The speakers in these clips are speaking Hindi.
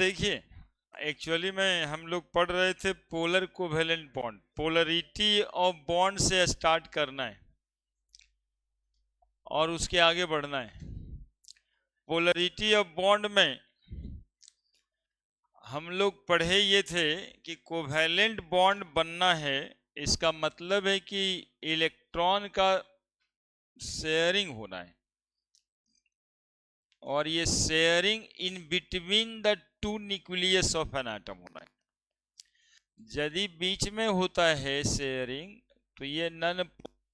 देखिए, एक्चुअली में हम लोग पढ़ रहे थे polar covalent bond. Polarity of bond से स्टार्ट करना है और उसके आगे बढ़ना है। पोलरिटी ऑफ बॉन्ड में हम लोग पढ़े ये थे कि कोवेलेंट बॉन्ड बनना है, इसका मतलब है कि इलेक्ट्रॉन का शेयरिंग होना है, और ये sharing in between the two nucleus of an atom होना है। यदि बीच में होता है शेयरिंग तो ये नॉन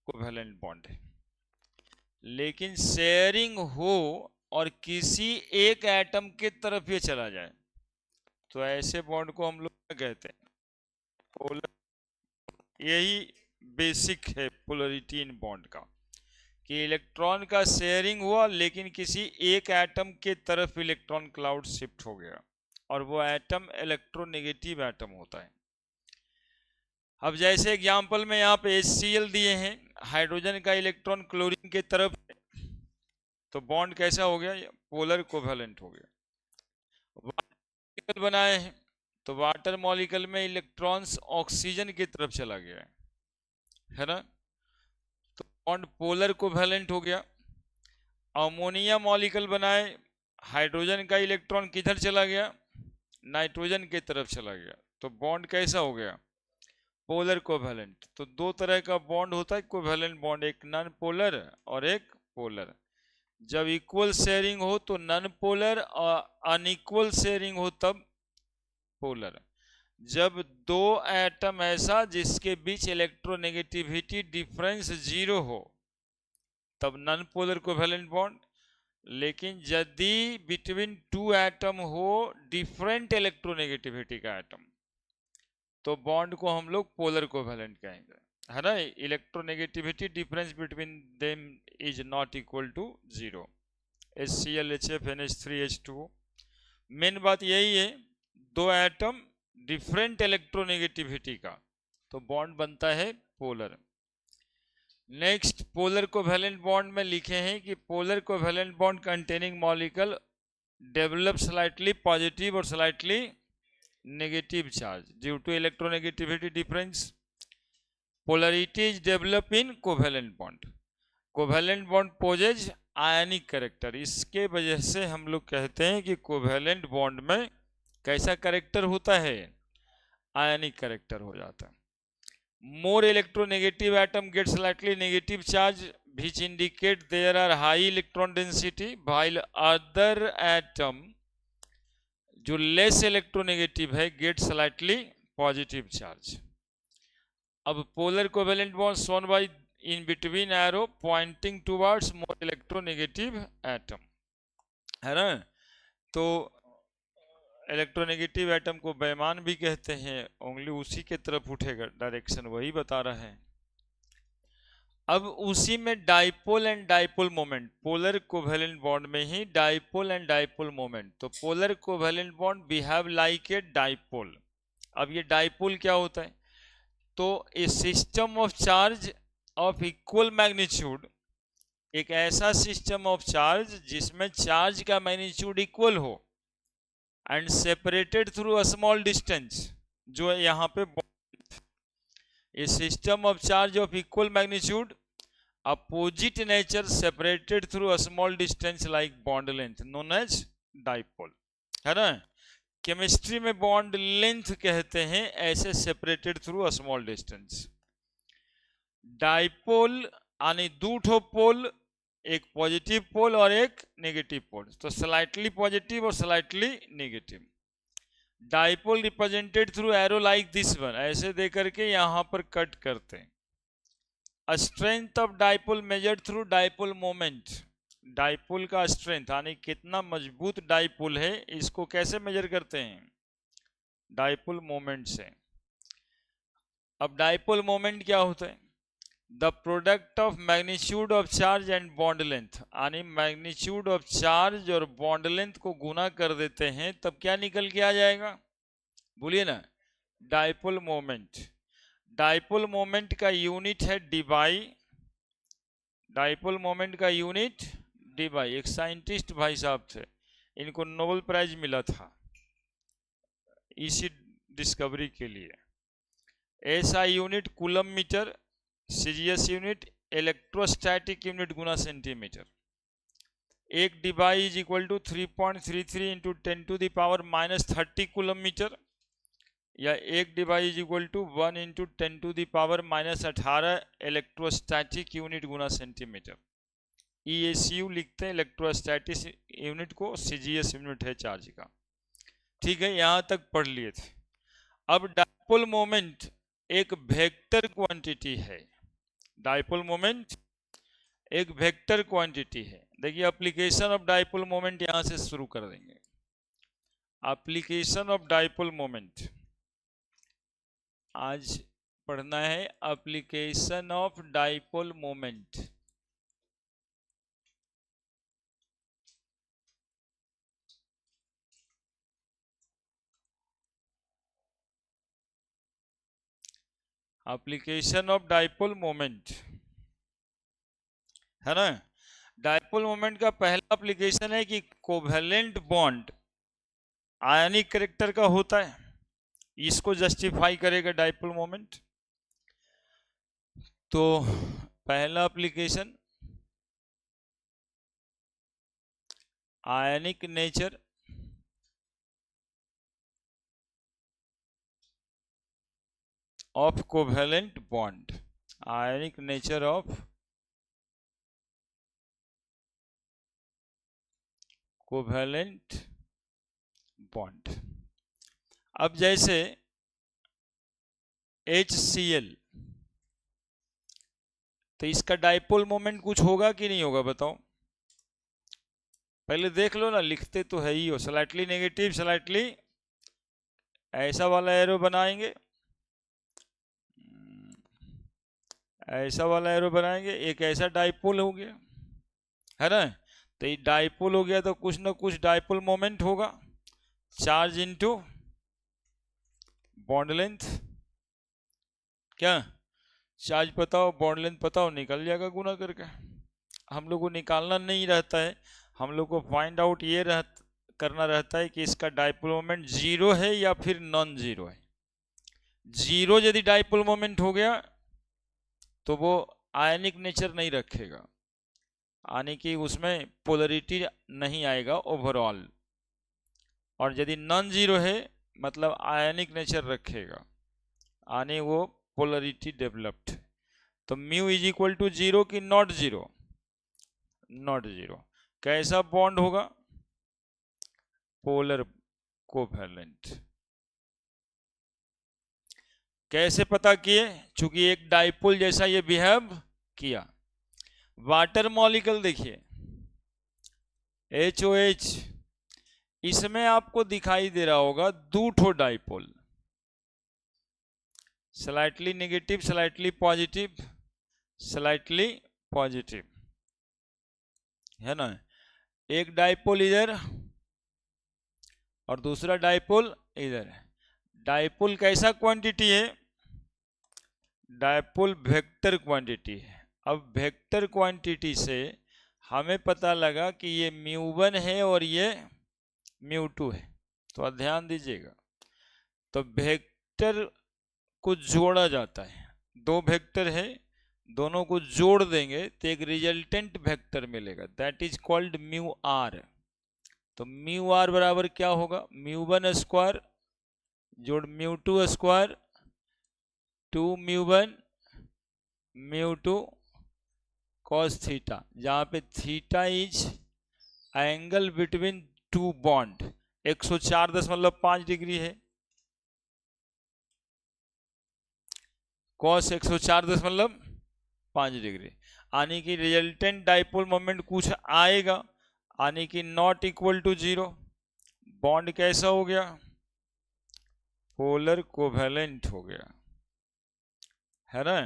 कोवेलेंट बॉन्ड है। लेकिन शेयरिंग हो और किसी एक एटम के तरफ ये चला जाए तो ऐसे बॉन्ड को हम लोग क्या कहते हैं? पोलर। यही बेसिक है पोलरिटी इन बॉन्ड का, कि इलेक्ट्रॉन का शेयरिंग हुआ लेकिन किसी एक एटम के तरफ इलेक्ट्रॉन क्लाउड शिफ्ट हो गया और वो एटम इलेक्ट्रोनेगेटिव एटम होता है। अब जैसे एग्जांपल में यहाँ पे HCl दिए हैं, हाइड्रोजन का इलेक्ट्रॉन क्लोरीन के तरफ, तो बॉन्ड कैसा हो गया? पोलर कोवेलेंट हो गया। मॉलिक्यूल बनाए हैं तो वाटर मॉलिक्यूल में इलेक्ट्रॉन्स ऑक्सीजन की तरफ चला गया है ना, तो बॉन्ड पोलर कोवेलेंट हो गया। अमोनिया मॉलिक्यूल बनाए, हाइड्रोजन का इलेक्ट्रॉन किधर चला गया? नाइट्रोजन की तरफ चला गया, तो बॉन्ड कैसा हो गया? Polar covalent. तो दो तरह का बॉन्ड होता है कोवेलेंट बॉन्ड, एक नॉन पोलर और एक पोलर। जब इक्वल शेयरिंग हो तो नॉन पोलर, और अनइक्वल शेयरिंग हो तब पोलर। जब दो एटम ऐसा जिसके बीच इलेक्ट्रोनेगेटिविटी डिफरेंस 0 हो तब नॉन पोलर कोवेलेंट बॉन्ड। लेकिन यदि बिटवीन टू एटम हो डिफरेंट इलेक्ट्रोनेगेटिविटी का एटम, तो बॉन्ड को हम लोग पोलर कोवेलेंट कहेंगे, है ना। Electronegativity difference between them is not equal to 0। HCl HF NH3 H2O। Main बात यही है, दो एटम डिफरेंट इलेक्ट्रोनेगेटिविटी का, तो बॉन्ड बनता है polar. Next, polar covalent bond में लिखे हैं कि polar covalent bond containing molecule develop slightly positive और slightly negative charge due to electronegativity difference. Polarity is develop in covalent bond. Covalent bond poses ionic character, इसके वजह से हम लोग कहते हैं कि कोवेलेंट बॉन्ड में कैसा कैरेक्टर होता है? आयनिक कैरेक्टर हो जाता है। More electronegative atom get slightly negative charge which indicate there are high electron density, while other atom जो less electronegative है get slightly positive charge। अब polar covalent bond shown by in between arrow pointing towards more electronegative atom, है ना। तो इलेक्ट्रोनेगेटिव एटम को बेईमान भी कहते हैं, उंगली उसी के तरफ उठेगा, डायरेक्शन वही बता रहे हैं। अब उसी में dipole and dipole moment, polar covalent bond में ही डाइपोल एंड डाइपोल मोमेंट। तो polar covalent bond behave like a dipole. अब ये डाइपोल क्या होता है? तो a system of charge of equal magnitude, एक ऐसा सिस्टम ऑफ चार्ज जिसमें चार्ज का मैग्नीट्यूड इक्वल हो and separated through a small distance, जो है यहाँ पे a system of charge of equal magnitude, opposite nature, separated through a small distance like bond length, known as dipole, है ना। केमिस्ट्री में बॉन्ड लेंथ कहते हैं ऐसे separated through a small distance. Dipole यानी दो ठो पोल, एक पॉजिटिव पोल और एक नेगेटिव पोल, तो स्लाइटली पॉजिटिव और slightly negative. Dipole represented through arrow like this one, ऐसे दे करके यहां पर कट करते हैं। Strength of dipole measured through dipole moment, dipole का स्ट्रेंथ यानी कितना मजबूत डाइपोल है, इसको कैसे मेजर करते हैं? डाइपोल मोमेंट से। अब डाइपोल मोमेंट क्या होता है? The product of magnitude of charge and bond length, यानी मैग्नीट्यूड ऑफ चार्ज और बॉन्ड लेंथ को गुना कर देते हैं तब क्या निकल के आ जाएगा? बोलिए ना, डाइपोल मोमेंट। डाइपोल मोमेंट का यूनिट है डीबाई। डाइपोल मोमेंट का यूनिट डीबाई। एक साइंटिस्ट भाई साहब थे, इनको नोबेल प्राइज मिला था, इसी डिस्कवरी के लिए। SI unit coulomb metre, CGS unit electrostatic unit गुना सेंटीमीटर। एक debye equal to 3.33 into 10⁻⁻30 coulomb metre, या एक debye equal to 1 into 10⁻⁻18 electrostatic unit गुना सेंटीमीटर। EACU लिखते हैं इलेक्ट्रोस्टैटिक यूनिट को, CGS यूनिट है चार्ज का। ठीक है, यहां तक पढ़ लिए थे। अब डाइपोल मोमेंट एक वेक्टर क्वांटिटी है। डाइपोल मोमेंट एक वेक्टर क्वांटिटी है। देखिए एप्लीकेशन ऑफ डाइपोल मोमेंट यहां से शुरू कर देंगे। एप्लीकेशन ऑफ डाइपोल मोमेंट आज पढ़ना है, application of dipole moment. Application of dipole moment है ना। डाइपोल मोमेंट का पहला एप्लीकेशन है कि कोवेलेंट बॉन्ड आयनिक कैरेक्टर का होता है, इसको जस्टिफाई करेगा डाइपोल मोमेंट। तो पहला application ionic nature of covalent bond, ionic nature of covalent bond. अब जैसे HCl, तो इसका डाइपोल मोमेंट कुछ होगा कि नहीं होगा बताओ। पहले देख लो ना, लिखते तो है ही हो, स्लाइटली नेगेटिव स्लाइटली ऐसा वाला एरो बनाएंगे, ऐसा वाला एरो बनाएंगे, एक ऐसा डाइपोल हो गया है ना। तो ये डाइपोल हो गया तो कुछ ना कुछ डाइपोल मोमेंट होगा, चार्ज इनटू बॉन्ड लेंथ। क्या चार्ज पता हो बॉन्ड लेंथ पता हो, निकल जाएगा गुना करके। हम लोग को निकालना नहीं रहता है, हम लोग को फाइंड आउट ये करना रहता है कि इसका डाइपोल मोमेंट जीरो है या फिर नॉन जीरो है। जीरो यदि डाइपोल मोमेंट हो गया तो वो आयनिक नेचर नहीं रखेगा, यानी कि उसमें पोलरिटी नहीं आएगा ओवरऑल। और यदि नॉन जीरो है मतलब आयनिक नेचर रखेगा, यानी वो पोलरिटी डेवलप्ड। तो mu is equal to zero की नॉट जीरो, नॉट जीरो। कैसा बॉन्ड होगा, पोलर कोवेलेंट। कैसे पता किए, चूंकि एक डाइपोल जैसा ये बिहेव किया। वाटर मॉलिक्यूल देखिए HOH, इसमें आपको दिखाई दे रहा होगा दो ठो dipole, slightly negative slightly positive, slightly positive है ना। एक डाइपोल इधर और दूसरा डाइपोल इधर। डाइपोल कैसा क्वांटिटी है, डाइपोल वेक्टर क्वांटिटी है। अब वेक्टर क्वांटिटी से हमें पता लगा कि ये μ1 है और ये μ2 है। तो ध्यान दीजिएगा, तो वेक्टर को जोड़ा जाता है, दो वेक्टर है, दोनों को जोड़ देंगे तो एक रिजल्टेंट वेक्टर मिलेगा, दैट इज कॉल्ड μr। तो μr बराबर क्या होगा, μ1 स्क्वायर जोड़ μ2 स्क्वायर, 2μ1 μ2 cos थीटा, जहां पे theta is angle between two bond, 104.5 degree है, cos 104.5 डिग्री, यानी कि रिजल्टेंट डाइपोल मोमेंट कुछ आएगा, यानी कि not equal to zero. Bond कैसा हो गया, पोलर कोवेलेंट हो गया है ना।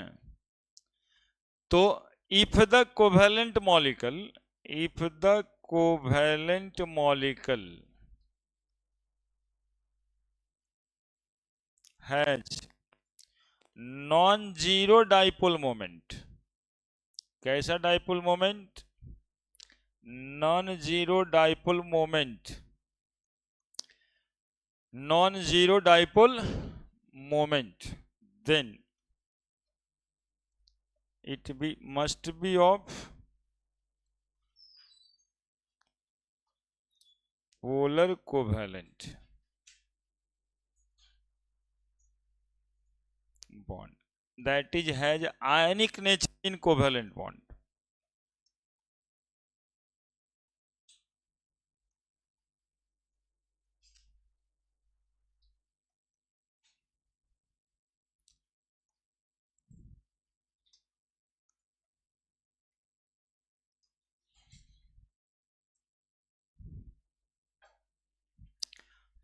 तो if the covalent molecule, if the covalent molecule has non zero dipole moment, कैसा dipole moment, non zero dipole moment, non-zero dipole moment, then it must be of polar covalent bond, that is has ionic nature in covalent bond.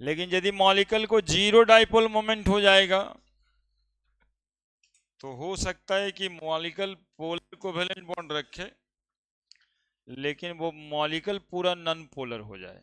लेकिन यदि मॉलिक्यूल को जीरो डाइपोल मोमेंट हो जाएगा तो हो सकता है कि मॉलिक्यूल पोलर कोवेलेंट बॉन्ड रखे लेकिन वो मॉलिक्यूल पूरा नॉन पोलर हो जाए।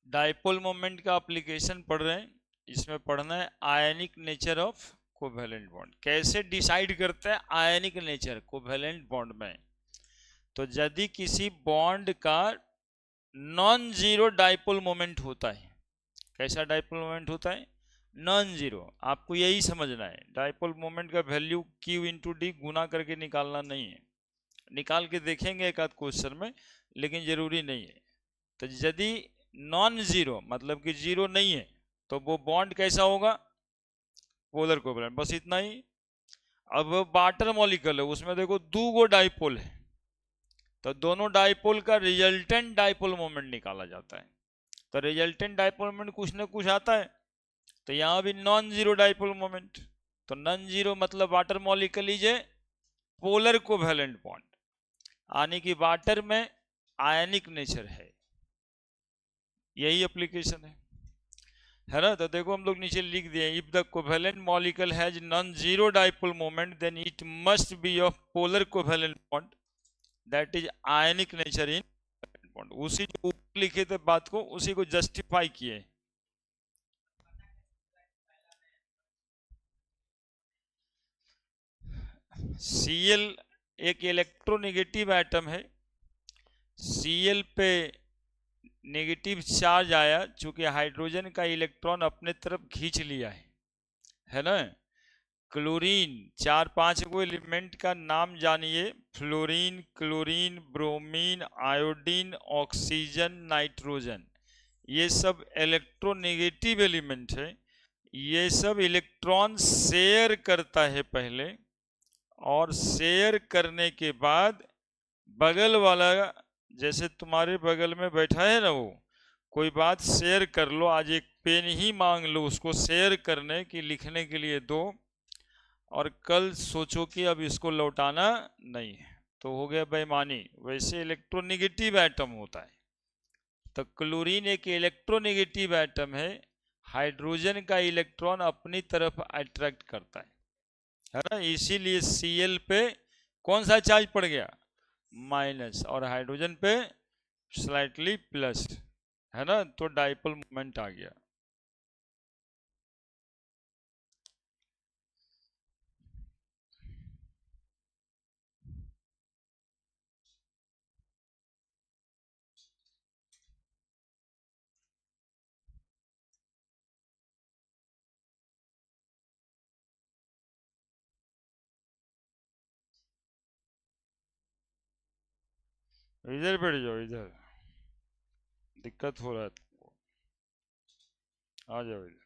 डाइपोल मोमेंट का एप्लीकेशन पढ़ रहे हैं, इसमें पढ़ना है आयनिक नेचर ऑफ कोवेलेंट बॉन्ड। कैसे डिसाइड करते हैं आयनिक नेचर कोवेलेंट बॉन्ड में? तो यदि किसी बॉन्ड का नॉन जीरो डाइपोल मोमेंट होता है, कैसा डाइपोल मोमेंट होता है? Non zero. आपको यही समझना है, डाइपोल मोमेंट का वैल्यू Q इंटू डी गुना करके निकालना नहीं है, निकाल के देखेंगे एक आध क्वेश्चन में, लेकिन जरूरी नहीं है। तो यदि नॉन जीरो मतलब कि जीरो नहीं है तो वो बॉन्ड कैसा होगा? पोलर कोवेलेंट, बस इतना ही। अब वाटर मॉलिक्यूल है, उसमें देखो दो गो डाइपोल है, तो दोनों डाइपोल का रिजल्टेंट डाइपोल मोमेंट निकाला जाता है। तो रिजल्टेंट डाइपोल मोमेंट कुछ ना कुछ आता है, तो यहां भी नॉन जीरो डाइपोल मोमेंट। तो नॉन जीरो मतलब water molecule is a polar covalent bond, यानी कि वाटर में आयनिक नेचर है, यही एप्लीकेशन है ना? तो देखो हम लोग नीचे लिख दिए, if the covalent molecule has non zero dipole moment then it must be of polar covalent bond that is ionic nature in bond. उसी जो ऊपर लिखे थे बात को, उसी को जस्टिफाई किए। Cl एक इलेक्ट्रोनेगेटिव एटम है, Cl पे नेगेटिव चार्ज आया, चूंकि हाइड्रोजन का इलेक्ट्रॉन अपने तरफ खींच लिया है ना? क्लोरीन, चार पांच को एलिमेंट का नाम जानिए, fluorine, chlorine, bromine, iodine, oxygen, nitrogen, ये सब इलेक्ट्रोनेगेटिव एलिमेंट है। ये सब इलेक्ट्रॉन शेयर करता है पहले, और शेयर करने के बाद बगल वाला, जैसे तुम्हारे बगल में बैठा है ना, वो कोई बात शेयर कर लो, आज एक पेन ही मांग लो उसको शेयर करने की, लिखने के लिए दो, और कल सोचो कि अब इसको लौटाना नहीं है, तो हो गया बेईमानी। वैसे इलेक्ट्रोनेगेटिव एटम होता है। तो क्लोरीन एक इलेक्ट्रोनेगेटिव एटम है, हाइड्रोजन का इलेक्ट्रॉन अपनी तरफ अट्रैक्ट करता है ना? इसीलिए Cl पे कौन सा चार्ज पड़ गया? माइनस, और हाइड्रोजन पे स्लाइटली प्लस, है ना? तो डाइपोल मोमेंट आ गया। इधर बैठ जाओ, इधर दिक्कत हो रहा है तुमको, आ जाओ इधर।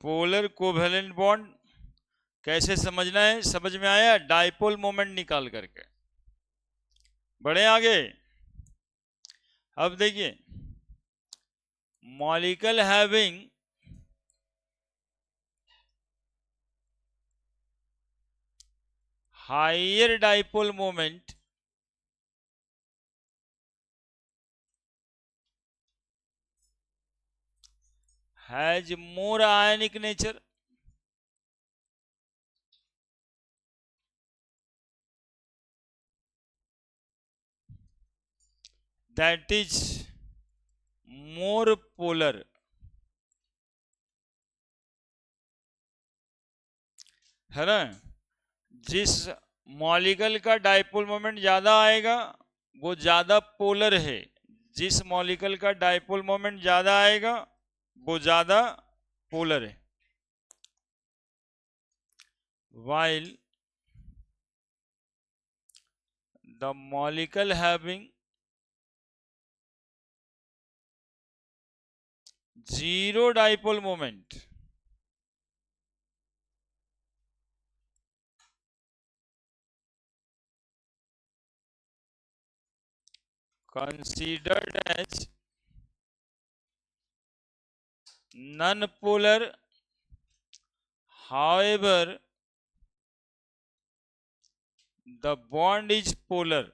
पोलर कोवेलेंट बॉन्ड कैसे समझना है, समझ में आया? डाइपोल मोमेंट निकाल करके बढ़े आगे। अब देखिए, molecule having higher dipole moment has more ionic nature. That is more polar. है ना? जिस मॉलिक्यूल का डाइपोल मोमेंट ज्यादा आएगा वो ज्यादा पोलर है, जिस मॉलिक्यूल का डाइपोल मोमेंट ज्यादा आएगा वो ज्यादा पोलर है। While the molecule having zero dipole moment considered as non-polar, however the bond is polar.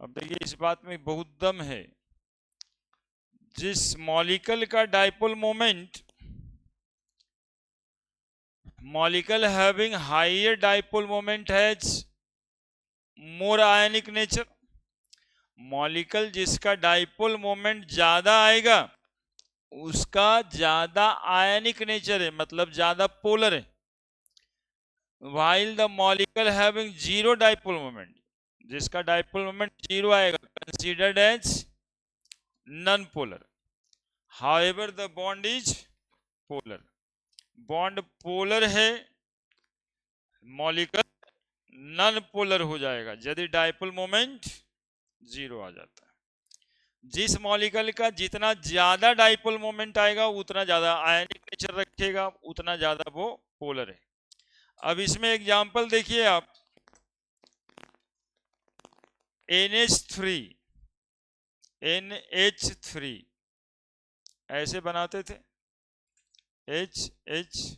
अब देखिए इस बात में बहुत दम है। जिस मॉलिक्यूल का dipole moment, molecule having higher dipole moment has more ionic nature, molecule जिसका डाइपोल मोमेंट ज्यादा आएगा उसका ज्यादा आयनिक नेचर है, मतलब ज्यादा पोलर है। While the molecule having zero dipole moment, जिसका डाइपोल मोमेंट जीरो आएगा, considered as non polar, however the bond is polar. Bond polar है, मॉलिक्यूल नॉन पोलर हो जाएगा यदि डाइपोल मोमेंट जीरो आ जाता है। जिस मॉलिक्यूल का जितना ज्यादा डाइपोल मोमेंट आएगा उतना ज्यादा आयनिक नेचर रखेगा, उतना ज्यादा वो पोलर है। अब इसमें एग्जांपल देखिए आप, NH3 ऐसे बनाते थे, HH।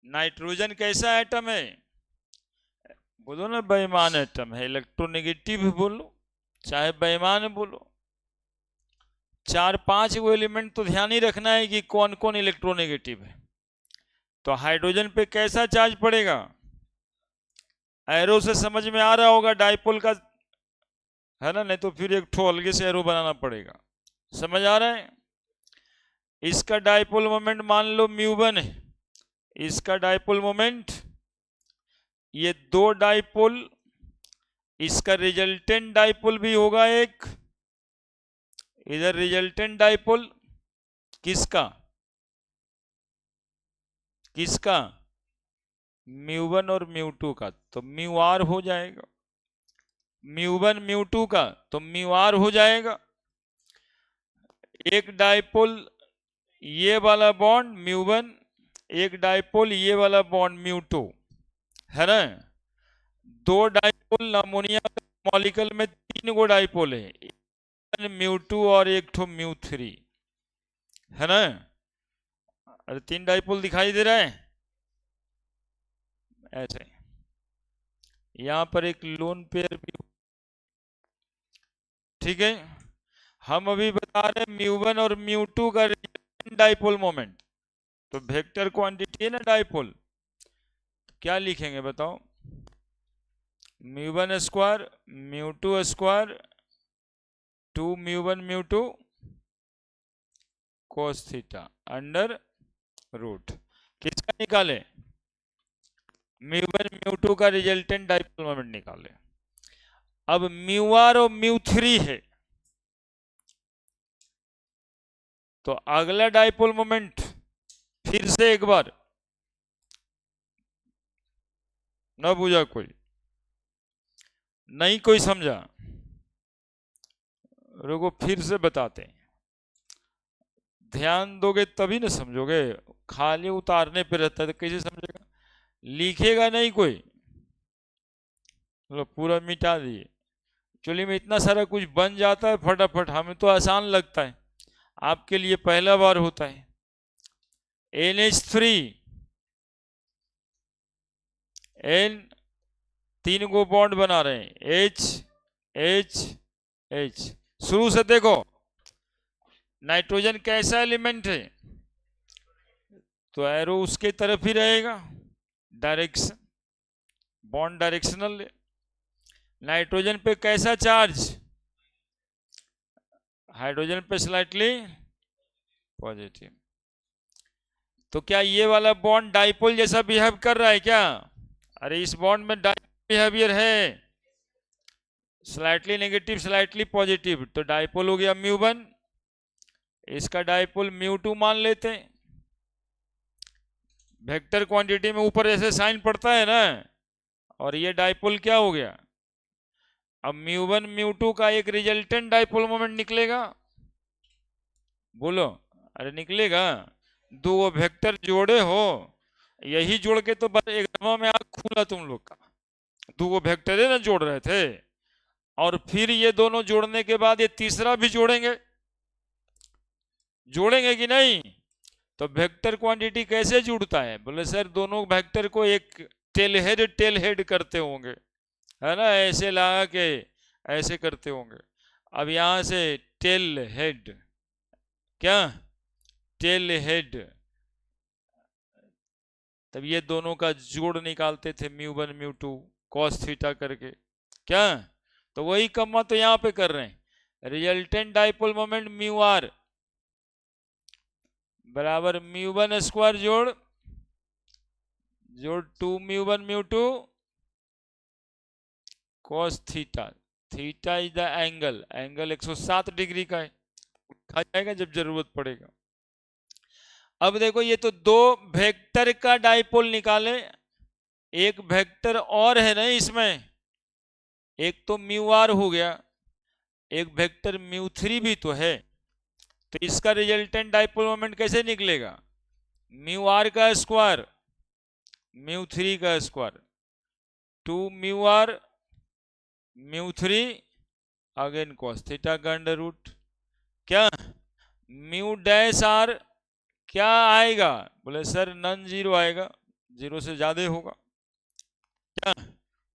नाइट्रोजन कैसा एटम है? बोलो ना, बेईमान एटम है, इलेक्ट्रोनेगेटिव बोलो चाहे बेईमान बोलो। 4-5 वो एलिमेंट तो ध्यान ही रखना है कि कौन कौन इलेक्ट्रोनेगेटिव है। तो हाइड्रोजन पे कैसा चार्ज पड़ेगा? एरो से समझ में आ रहा होगा डाइपोल का, है ना? नहीं तो फिर एक ठो अलग से एरो बनाना पड़ेगा। समझ आ रहा है? इसका डाइपोल मोमेंट मान लो μ1 है, इसका डाइपोल मोमेंट, ये दो डाइपोल, इसका रिजल्टेंट डाइपोल भी होगा एक, इधर रिजल्टेंट डाइपोल किसका किसका μ1 और μ2 का, तो μr हो जाएगा। μ1 μ2 का तो μr हो जाएगा। एक डाइपोल ये वाला बॉन्ड μ1, एक डाइपोल ये वाला बॉन्ड μ2, है ना? दो डाइपोल अमोनिया मॉलिक्यूल में 3 गो डाइपोल है, μ2 और एक ठो μ3, है ना? अरे 3 डाइपोल दिखाई दे रहा है ऐसे। यहां पर एक लोन पेयर भी, ठीक है। हम अभी बता रहे हैं μ1 और μ2 का डाइपोल मोमेंट, तो वेक्टर क्वांटिटी है ना डाइपोल, क्या लिखेंगे बताओ? μ1 square μ2 square 2 μ1 μ2 cos theta under root. किसका निकाले? μ1 μ2 का रिजल्टेंट डाइपोल मोमेंट निकाले। अब μr और μ3 है, तो अगला डाइपोल मोमेंट फिर से एक बार, ना बुझा कोई? नहीं कोई समझा? रुको फिर से बताते हैं, ध्यान दोगे तभी ना समझोगे, खाली उतारने पे रहता है तो कैसे समझेगा। लिखेगा नहीं कोई, मतलब पूरा मिटा दिए। चलिए में इतना सारा कुछ बन जाता है फटाफट, हमें तो आसान लगता है, आपके लिए पहला बार होता है। NH3 N, 3 को बॉन्ड बना रहे हैं, H H H। शुरू से देखो, नाइट्रोजन कैसा एलिमेंट है, तो एरो उसके तरफ ही रहेगा, डायरेक्शन, बॉन्ड डायरेक्शनल। नाइट्रोजन पे कैसा चार्ज, हाइड्रोजन पे स्लाइटली पॉजिटिव। तो क्या ये वाला बॉन्ड डाइपोल जैसा बिहेव कर रहा है क्या? अरे इस बॉन्ड में डाइपोल बिहेवियर है, स्लाइटली नेगेटिव स्लाइटली पॉजिटिव, तो डाइपोल हो गया μ1, इसका डाइपोल μ2 मान लेते हैं। वेक्टर क्वांटिटी में ऊपर ऐसे साइन पड़ता है ना, और ये डाइपोल क्या हो गया, अब μ1 μ2 का एक रिजल्टेंट डाइपोल मोमेंट निकलेगा, बोलो, अरे निकलेगा। दो वेक्टर जोड़े हो, यही जोड़ के तो बस एकदम में आग खुला तुम लोग का, दो वेक्टर है ना जोड़ रहे थे, और फिर ये दोनों जोड़ने के बाद ये तीसरा भी जोड़ेंगे, जोड़ेंगे कि नहीं? तो वेक्टर क्वांटिटी कैसे जुड़ता है, बोले सर दोनों वेक्टर को एक टेल हेड करते होंगे, है ना, ऐसे लगा के ऐसे करते होंगे। अब यहां से टेल हेड, क्या टेल हेड, तब ये दोनों का जोड़ निकालते थे μ1 μ2 cos थीटा करके, क्या, तो वही कम्मा तो यहां पे कर रहे हैं, रिजल्टेंट डाइपोल मोमेंट μr बराबर μ1 स्क्वायर जोड़ 2 μ1 μ2 cos theta, theta is the angle, angle 107 degree का है, खा जाएगा जब जरूरत पड़ेगा। अब देखो ये तो दो वेक्टर का डाइपोल निकाले, एक वेक्टर और है ना इसमें, एक तो μr हो गया, एक वेक्टर μ3 भी तो है, तो इसका रिजल्टेंट डाइपोल मोमेंट कैसे निकलेगा, μr का स्क्वायर μ3 का square, 2 μr μ3 again cos theta का अंडर रूट, क्या म्यू डैश आर क्या आएगा, बोले सर नन जीरो आएगा, जीरो से ज्यादा होगा, क्या,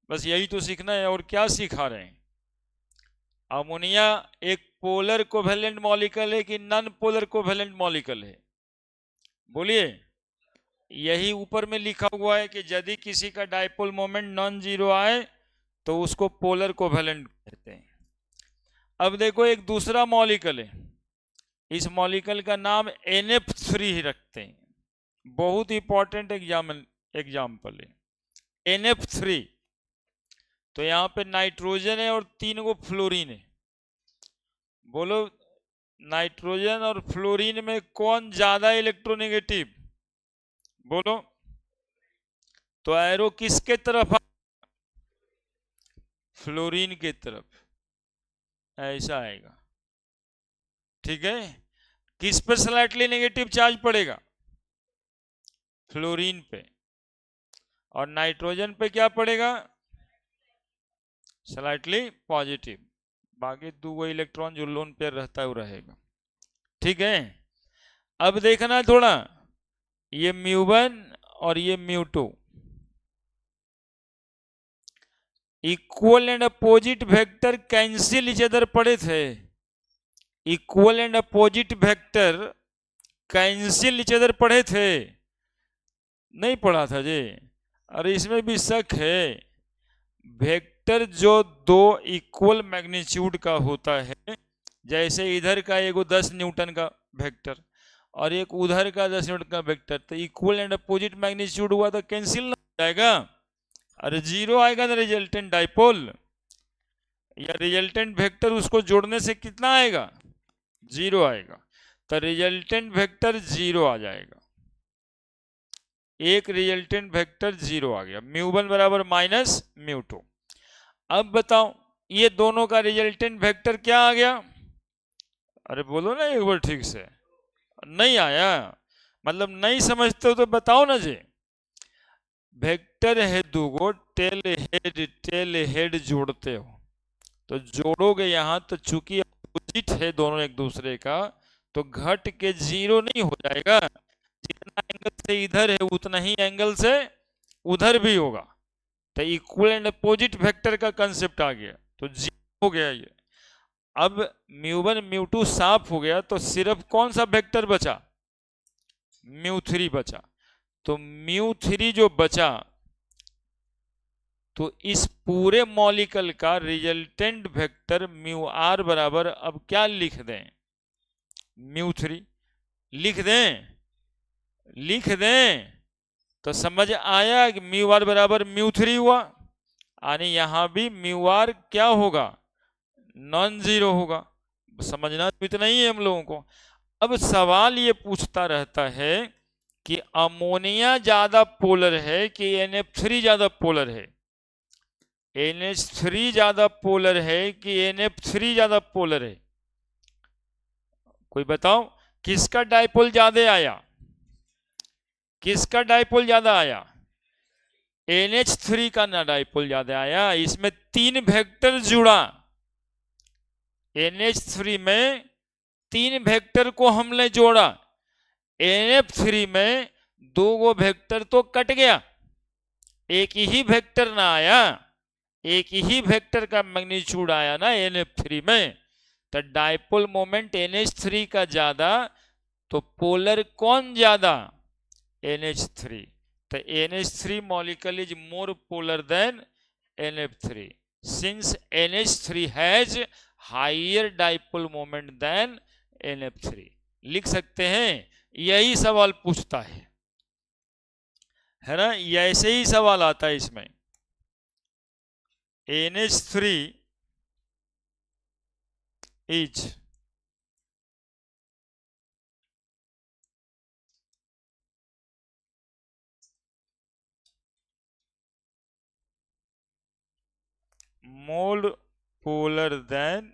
बस यही तो सीखना है, और क्या सिखा रहे हैं। अमोनिया एक पोलर कोवेलेंट मॉलिक्यूल है कि नॉन पोलर कोवेलेंट मॉलिक्यूल है, बोलिए। यही ऊपर में लिखा हुआ है कि यदि किसी का डाइपोल मोमेंट नॉन जीरो आए तो उसको पोलर कोवेलेंट कहते हैं। अब देखो एक दूसरा मॉलिक्यूल है, इस मॉलिक्यूल का नाम NF3 ही रखते हैं, बहुत इंपॉर्टेंट एग्जाम्पल है NF3। तो यहां पे नाइट्रोजन है और 3 को फ्लोरीन है, बोलो नाइट्रोजन और फ्लोरीन में कौन ज्यादा इलेक्ट्रोनेगेटिव, बोलो, तो एरो किसके तरफ, फ्लोरीन के तरफ, ऐसा आएगा, ठीक है। किस पर स्लाइटली नेगेटिव चार्ज पड़ेगा, फ्लोरीन पे, और नाइट्रोजन पे क्या पड़ेगा, स्लाइटली पॉजिटिव, बाकी दो इलेक्ट्रॉन जो लोन पेयर रहता है वो रहेगा, ठीक है। अब देखना थोड़ा, ये μ1 और ये μ2 equal and opposite vector cancel each other पढ़े थे, equal and opposite vector cancel each other पढ़े थे, नहीं पढ़ा था जी, अरे इसमें भी शक है, वेक्टर जो दो इक्वल मैग्नीट्यूड का होता है, जैसे इधर का एगो 10 न्यूटन का वेक्टर और एक उधर का 10 न्यूटन का वेक्टर, तो इक्वल एंड अपोजिट मैग्नीट्यूड हुआ तो कैंसिल ना हो जाएगा, अरे जीरो आएगा ना रिजल्टेंट डाइपोल, या रिजल्टेंट वेक्टर उसको जोड़ने से कितना आएगा, जीरो आएगा, तो रिजल्टेंट वेक्टर जीरो आ जाएगा, एक रिजल्टेंट वेक्टर जीरो आ गया, μ1 बराबर माइनस μ2। अब बताओ ये दोनों का रिजल्टेंट वेक्टर क्या आ गया, अरे बोलो ना एक बार ठीक से। नहीं आया? मतलब नहीं समझते हो तो बताओ ना जी। वेक्टर है दूगो, टेल हेड जोड़ते हो तो जोड़ोगे यहाँ, तो चूंकि अपोजिट है दोनों एक दूसरे का, तो घट के जीरो नहीं हो जाएगा? जितना एंगल से इधर है उतना ही एंगल से उधर भी होगा। तो इक्वल एंड अपोजिट वेक्टर का कंसेप्ट आ गया, तो जीरो हो गया ये। अब म्यू1 म्यू2 साफ हो गया, तो सिर्फ कौन सा वेक्टर बचा? म्यू3 बचा। तो म्यू3 जो बचा, तो इस पूरे मॉलिक्यूल का रिजल्टेंट वेक्टर म्यू आर बराबर, अब क्या लिख दें? म्यू3 लिख दें? लिख दें? तो समझ आया कि म्यू आर बराबर म्यू3 हुआ, यानी यहां भी म्यू आर क्या होगा? नॉन जीरो होगा। समझना तो इतना ही है हम लोगों को। अब सवाल ये पूछता रहता है कि अमोनिया ज्यादा पोलर है कि NF3 ज्यादा पोलर है? NH3 ज्यादा पोलर है कि NF3 ज्यादा पोलर है? कोई बताओ, किसका डायपोल ज्यादा आया? किसका डायपोल ज्यादा आया? NH3 का ना डायपोल ज्यादा आया। इसमें 3 वेक्टर जुड़ा, NH3 में 3 वेक्टर को हमने जोड़ा, NF3 में 2 वेक्टर तो कट गया, एक ही वेक्टर ना आया, एक ही वेक्टर का मैग्नीट्यूड आया ना NF3 में। तो डायपोल मोमेंट NH3 का ज्यादा, तो पोलर कौन ज्यादा? NH3। तो NH3 molecule is more polar than NF3 since NH3 has higher dipole moment than NF3। लिख सकते हैं, यही सवाल पूछता है ना? ऐसे ही सवाल आता है इसमें। NH3 is more polar than,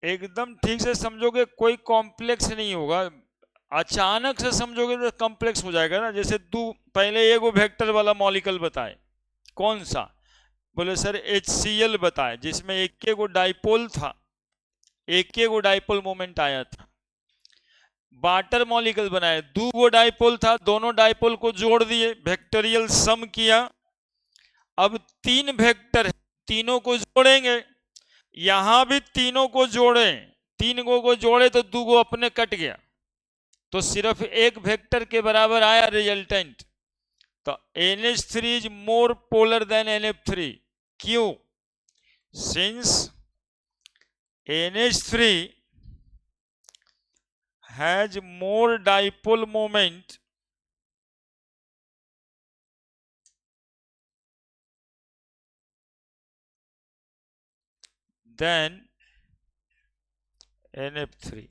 एकदम ठीक से समझोगे कोई कॉम्प्लेक्स नहीं होगा, अचानक से समझोगे तो कॉम्प्लेक्स हो जाएगा ना। जैसे तू पहले एगो वेक्टर वाला मॉलिक्यूल बताए, कौन सा? बोले सर HCl बताए, जिसमें एक गो डाइपोल था, एक गो डाइपोल मोमेंट आया था। वाटर मॉलिक्यूल बनाए, 2 डाइपोल था, दोनों डाइपोल को जोड़ दिए, वेक्टोरियल सम किया। अब 3 वेक्टर है, तीनों को जोड़ेंगे, यहां भी तीनों को जोड़े, 3 को जोड़े तो 2 अपने कट गया, तो सिर्फ एक वेक्टर के बराबर आया रिजल्टेंट। तो NH3 is more polar then NF3। क्यों? Since NH3 has more dipole moment than NF3।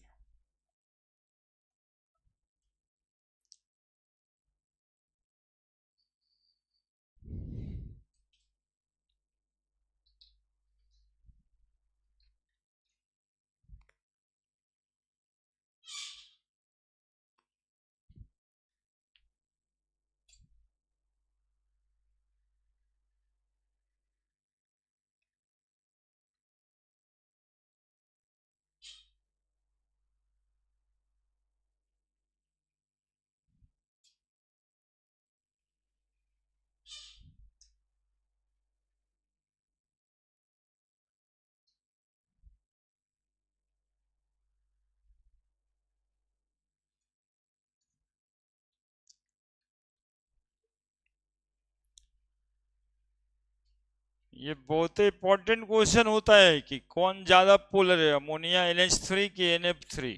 ये बहुत इंपॉर्टेंट क्वेश्चन होता है कि कौन ज्यादा पोलर है, अमोनिया NH3 की NF3?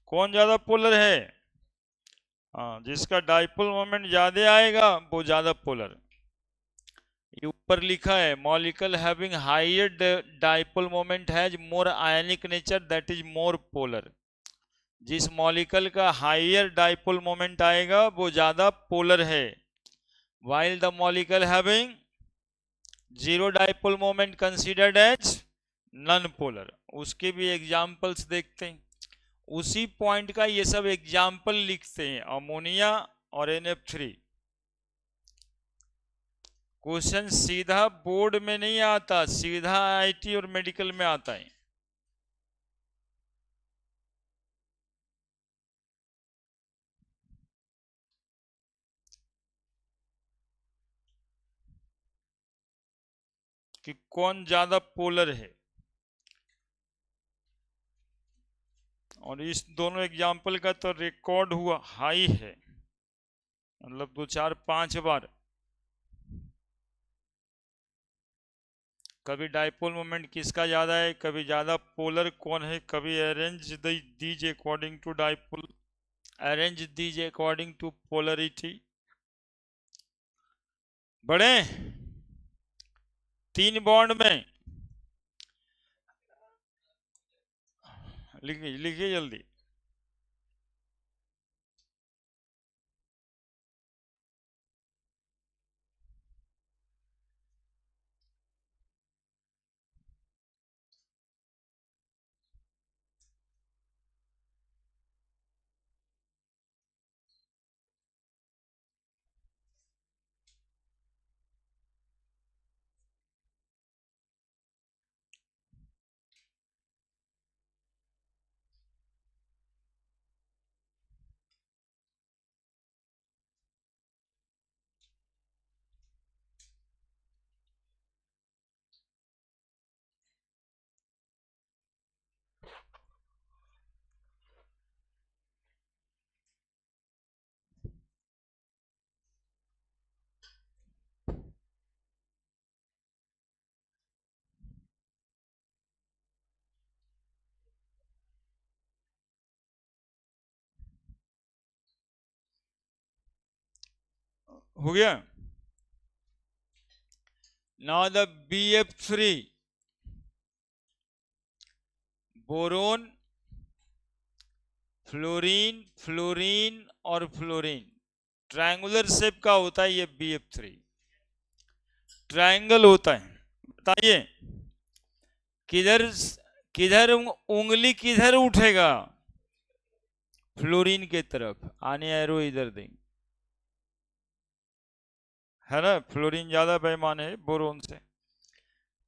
कौन ज्यादा पोलर है? हाँ, जिसका डाइपोल मोमेंट ज्यादा आएगा वो ज्यादा पोलर। ये ऊपर लिखा है, molecule having higher dipole moment has more ionic nature that is more polar. जिस मॉलिक्यूल का हायर डाइपोल मोमेंट आएगा वो ज्यादा पोलर है, while the molecule having zero dipole moment considered as non polar. उसके भी एग्जाम्पल्स देखते हैं, उसी पॉइंट का ये सब एग्जाम्पल लिखते हैं, अमोनिया और NF3। क्वेश्चन सीधा बोर्ड में नहीं आता, सीधा IIT और मेडिकल में आता है। कि कौन ज्यादा पोलर है, और इस दोनों एग्जाम्पल का तो रिकॉर्ड हुआ हाई है, मतलब 2 4 5 बार। कभी डाइपोल मोमेंट किसका ज्यादा है, कभी ज्यादा पोलर कौन है, कभी अरेंज दीजिए अकॉर्डिंग टू डाइपोल, अरेंज दीजिए अकॉर्डिंग टू पोलरिटी। बढ़े 3 बॉन्ड में, लिखिए लिखिए जल्दी। हो गया। Now the BF3, boron, fluorine, fluorine और फ्लोरीन, ट्रायंगुलर शेप का होता है ये BF3, ट्रायंगल होता है। बताइए किधर किधर उंगली किधर उठेगा, फ्लोरीन के तरफ, आने एरो इधर देंगे, है ना। फ्लोरीन ज्यादा बेईमान है बोरोन से।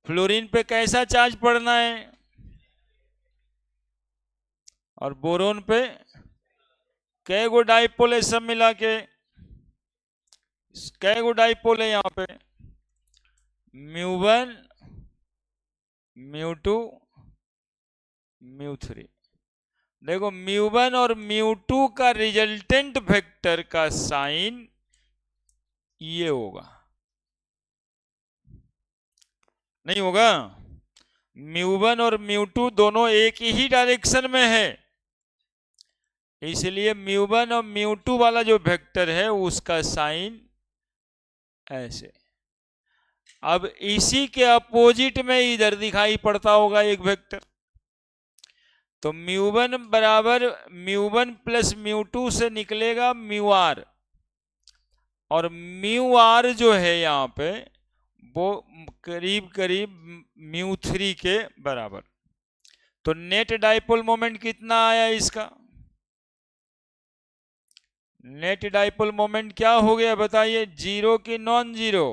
फ्लोरीन पे कैसा चार्ज पड़ना है, और बोरोन पे कै गो डाइपोल है, सब मिला के कै गो डाइपोल है यहाँ पे, μ1, μ2, μ3। देखो μ1 और μ2 का रिजल्टेंट वेक्टर का साइन ये होगा, नहीं होगा। μ1 और μ2 दोनों एक ही डायरेक्शन में है, इसलिए μ1 और μ2 वाला जो वेक्टर है उसका साइन ऐसे। अब इसी के अपोजिट में इधर दिखाई पड़ता होगा एक वेक्टर, तो μ1 बराबर μ1 प्लस μ2 से निकलेगा μr, और μr जो है यहाँ पे वो करीब करीब μ3 के बराबर। तो नेट डाइपोल मोमेंट कितना आया इसका, नेट डाइपोल मोमेंट क्या हो गया बताइए, जीरो की नॉन जीरो,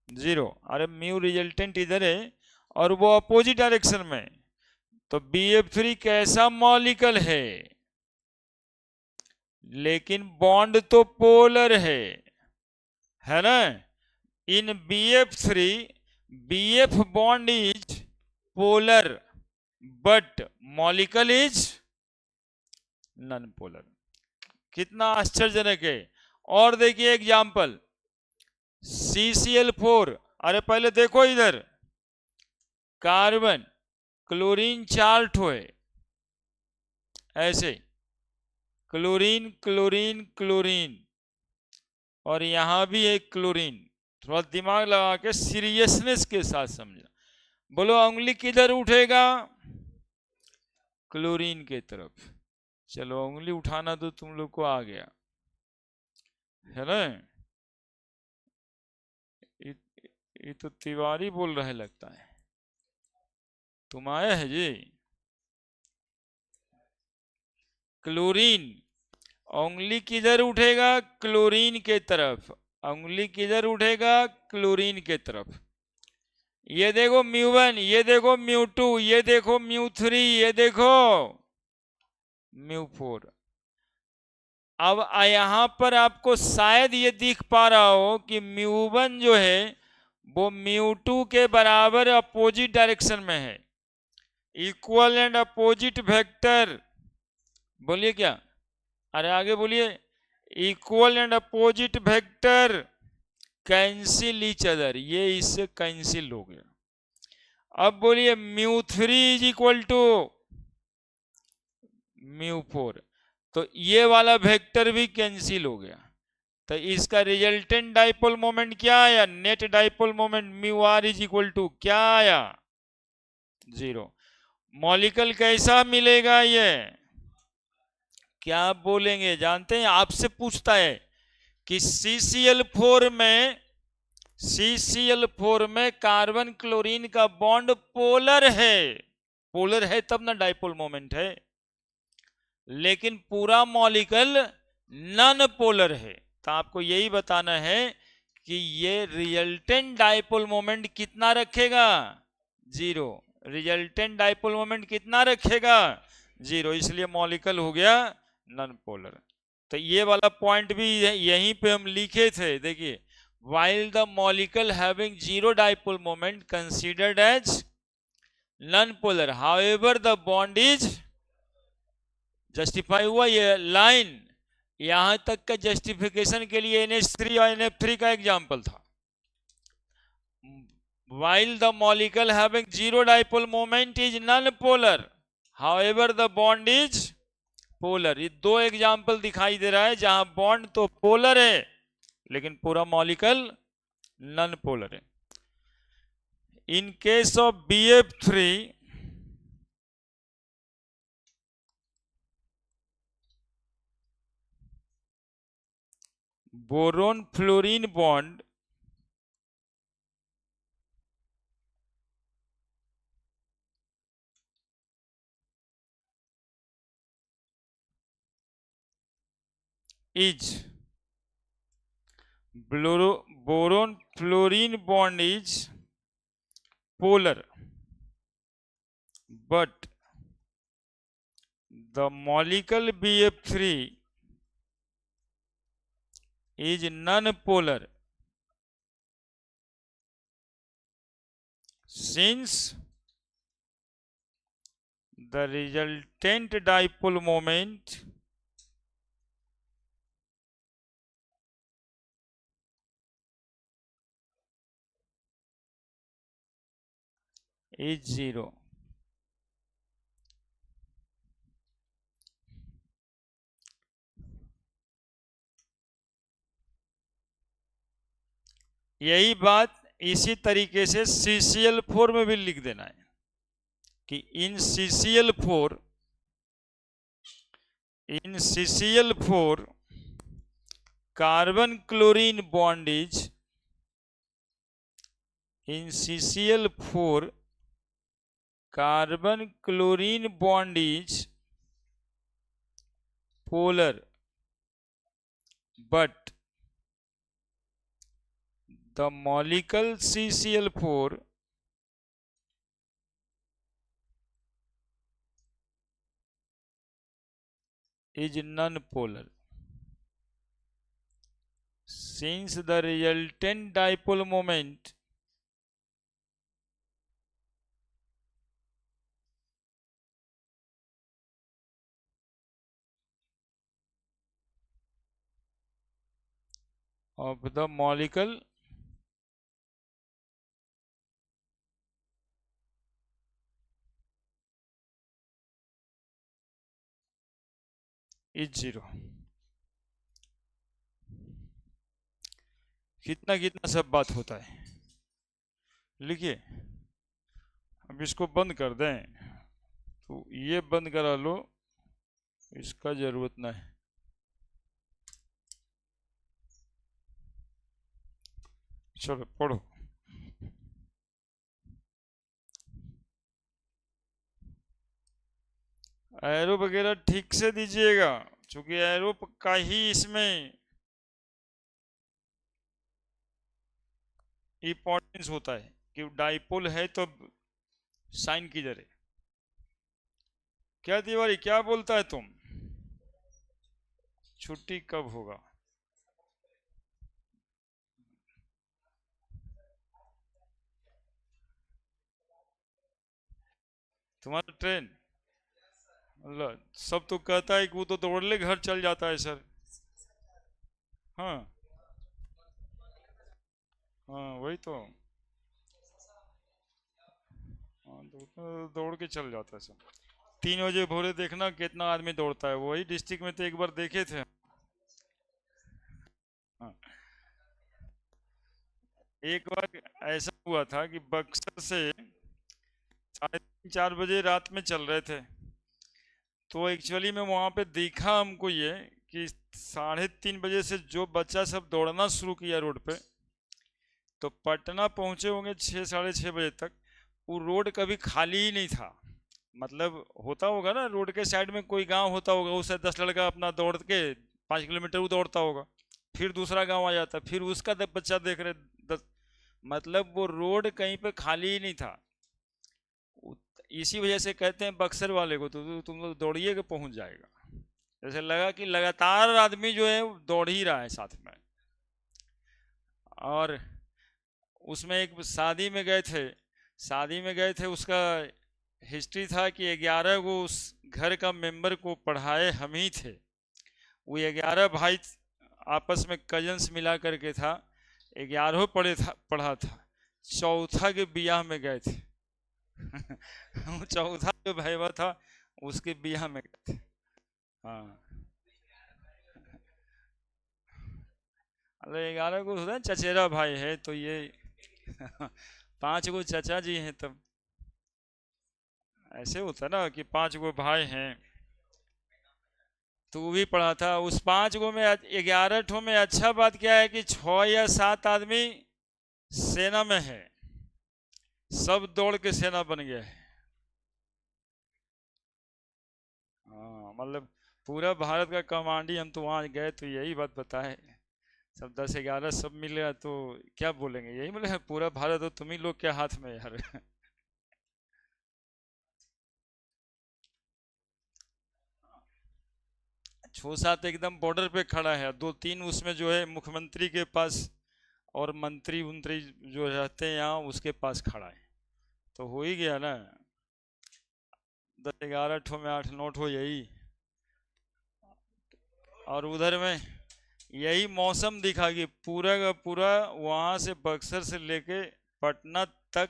जीरो। अरे म्यू रिजल्टेंट इधर है और वो अपोजिट डायरेक्शन में, तो BF3 कैसा मॉलिक्यूल है, लेकिन बॉन्ड तो पोलर है ना। इन BF3 BF bond is polar but molecule is non polar. कितना आश्चर्यजनक है। और देखिए एग्जाम्पल CCl4, अरे पहले देखो इधर, कार्बन क्लोरीन 4 ठो है, ऐसे क्लोरीन क्लोरीन क्लोरीन, और यहां भी एक क्लोरीन। थोड़ा दिमाग लगा के सीरियसनेस के साथ समझना। बोलो उंगली किधर उठेगा, क्लोरीन के तरफ। चलो उंगली उठाना तो तुम लोग को आ गया है ना। ये तो तिवारी बोल रहे लगता है। तुम आए है जी। क्लोरीन, उंगली किधर उठेगा? क्लोरीन के तरफ। उंगली किधर उठेगा? क्लोरीन के तरफ। ये देखो म्यू1, ये देखो म्यू2, ये देखो म्यू3, ये देखो म्यू4। अब यहां पर आपको शायद ये दिख पा रहा हो कि म्यू1 जो है वो म्यू2 के बराबर अपोजिट डायरेक्शन में है। इक्वल एंड अपोजिट वेक्टर, बोलिए क्या? अरे आगे बोलिए। Equal and opposite vector cancel each other, ये इससे कैंसिल हो गया। अब बोलिए म्यू3 इज इक्वल टू म्यू4, तो ये वाला वेक्टर भी कैंसिल हो गया। तो इसका रिजल्टेंट डाइपोल मोमेंट क्या आया? Net dipole moment mu R is equal to क्या आया? 0। मॉलिक्यूल कैसा मिलेगा? ये क्या आप बोलेंगे? जानते हैं, आपसे पूछता है कि CCl4 में कार्बन क्लोरीन का बॉन्ड पोलर है। पोलर है तब ना डाइपोल मोमेंट है, लेकिन पूरा मॉलिक्यूल नॉन पोलर है। तो आपको यही बताना है कि ये रिजल्टेंट डाइपोल मोमेंट कितना रखेगा? 0। रिजल्टेंट डाइपोल मोमेंट कितना रखेगा? 0। इसलिए मॉलिक्यूल हो गया नॉन पोलर। तो ये वाला पॉइंट भी यहीं पे हम लिखे थे, देखिए। while the molecule having zero dipole moment considered as non-polar, however the bond is justify हुआ। ये लाइन यहां तक का जस्टिफिकेशन के लिए NH3 और NF3 का एग्जांपल था। while the molecule having zero dipole moment is non-polar, however the bond is polar। ये दो एग्जांपल दिखाई दे रहा है जहां बॉन्ड तो पोलर है लेकिन पूरा मॉलिक्यूल नॉन पोलर है। In case of BF3, boron fluorine bond is boron fluorine bond is polar, but the molecule BF3 is non-polar since the resultant dipole moment is 0। यही बात इसी तरीके से CCl4 में भी लिख देना है कि इन CCl4 carbon chlorine bond is in CCl4 carbon chlorine bond is polar, but the molecule CCl4 is non-polar since the resultant dipole moment of the molecule is 0। कितना कितना सब बात होता है, लिखिए। अब इसको बंद कर दें, तो ये बंद करा लो, इसका जरूरत नहीं। चलो पढ़ो। एरो वगैरह ठीक से दीजिएगा, क्योंकि एरो का ही इसमें इम्पोर्टेंस होता है कि डाइपोल है तो साइन किधर है। क्या तिवारी, क्या बोलता है तुम? छुट्टी कब होगा? तुम्हारा ट्रेन? अल्लाह, सब तो कहता है कि वो तो दौड़ ले घर चल जाता है सर। हाँ हाँ, वही तो। हाँ, तो दौड़ के चल जाता है सर। 3 बजे भोरे देखना कितना आदमी दौड़ता है, वही डिस्ट्रिक्ट में तो एक बार देखे थे। हाँ, एक बार ऐसा हुआ था कि बक्सर से 3:30 4 बजे रात में चल रहे थे, तो एक्चुअली में वहाँ पे देखा हमको ये कि 3:30 बजे से जो बच्चा सब दौड़ना शुरू किया रोड पे, तो पटना पहुंचे होंगे 6 साढ़े 6 बजे तक। वो रोड कभी खाली ही नहीं था। मतलब होता होगा ना, रोड के साइड में कोई गांव होता होगा, उससे 10 लड़का अपना दौड़ के 5 किलोमीटर वो दौड़ता होगा, फिर दूसरा गांव आ जाता, फिर उसका बच्चा देख रहे 10। मतलब वो रोड कहीं पे खाली ही नहीं था। इसी वजह से कहते हैं बक्सर वाले को तो तुम लोग दौड़िए के पहुंच जाएगा। जैसे लगा कि लगातार आदमी जो है वो दौड़ ही रहा है साथ में। और उसमें एक शादी में गए थे, शादी में गए थे, उसका हिस्ट्री था कि 11 को उस घर का मेंबर को पढ़ाए हम ही थे। वो 11 भाई आपस में कजन्स मिला करके था, 11 पढ़ा था। चौथा के बियाह में गए थे। वो चौथा जो भाईवा था उसके बियाह में गए थे। हाँ, अरे 11 को होता है चचेरा भाई है तो ये 5 गो चाचा जी हैं, तब ऐसे होता है ना कि 5 गो भाई हैं। तो वो भी पढ़ा था उस 5 गो में। 11 ठो में अच्छा बात क्या है कि 6 या 7 आदमी सेना में है, सब दौड़ के सेना बन गया है। हाँ, मतलब पूरा भारत का कमांडी, हम तो वहां गए तो यही बात बताए। सब 10 11 सब मिले तो क्या बोलेंगे, यही बोले पूरा भारत तो तुम ही लोग के हाथ में है यार। 6 7 एकदम बॉर्डर पे खड़ा है, 2 3 उसमें जो है मुख्यमंत्री के पास और मंत्री उंत्री जो रहते हैं यहाँ उसके पास खड़ा है। तो हो ही गया ना, 10 11 ठो में 8 9 ठो यही। और उधर में यही मौसम दिखा कि पूरा का पूरा वहां से बक्सर से लेके पटना तक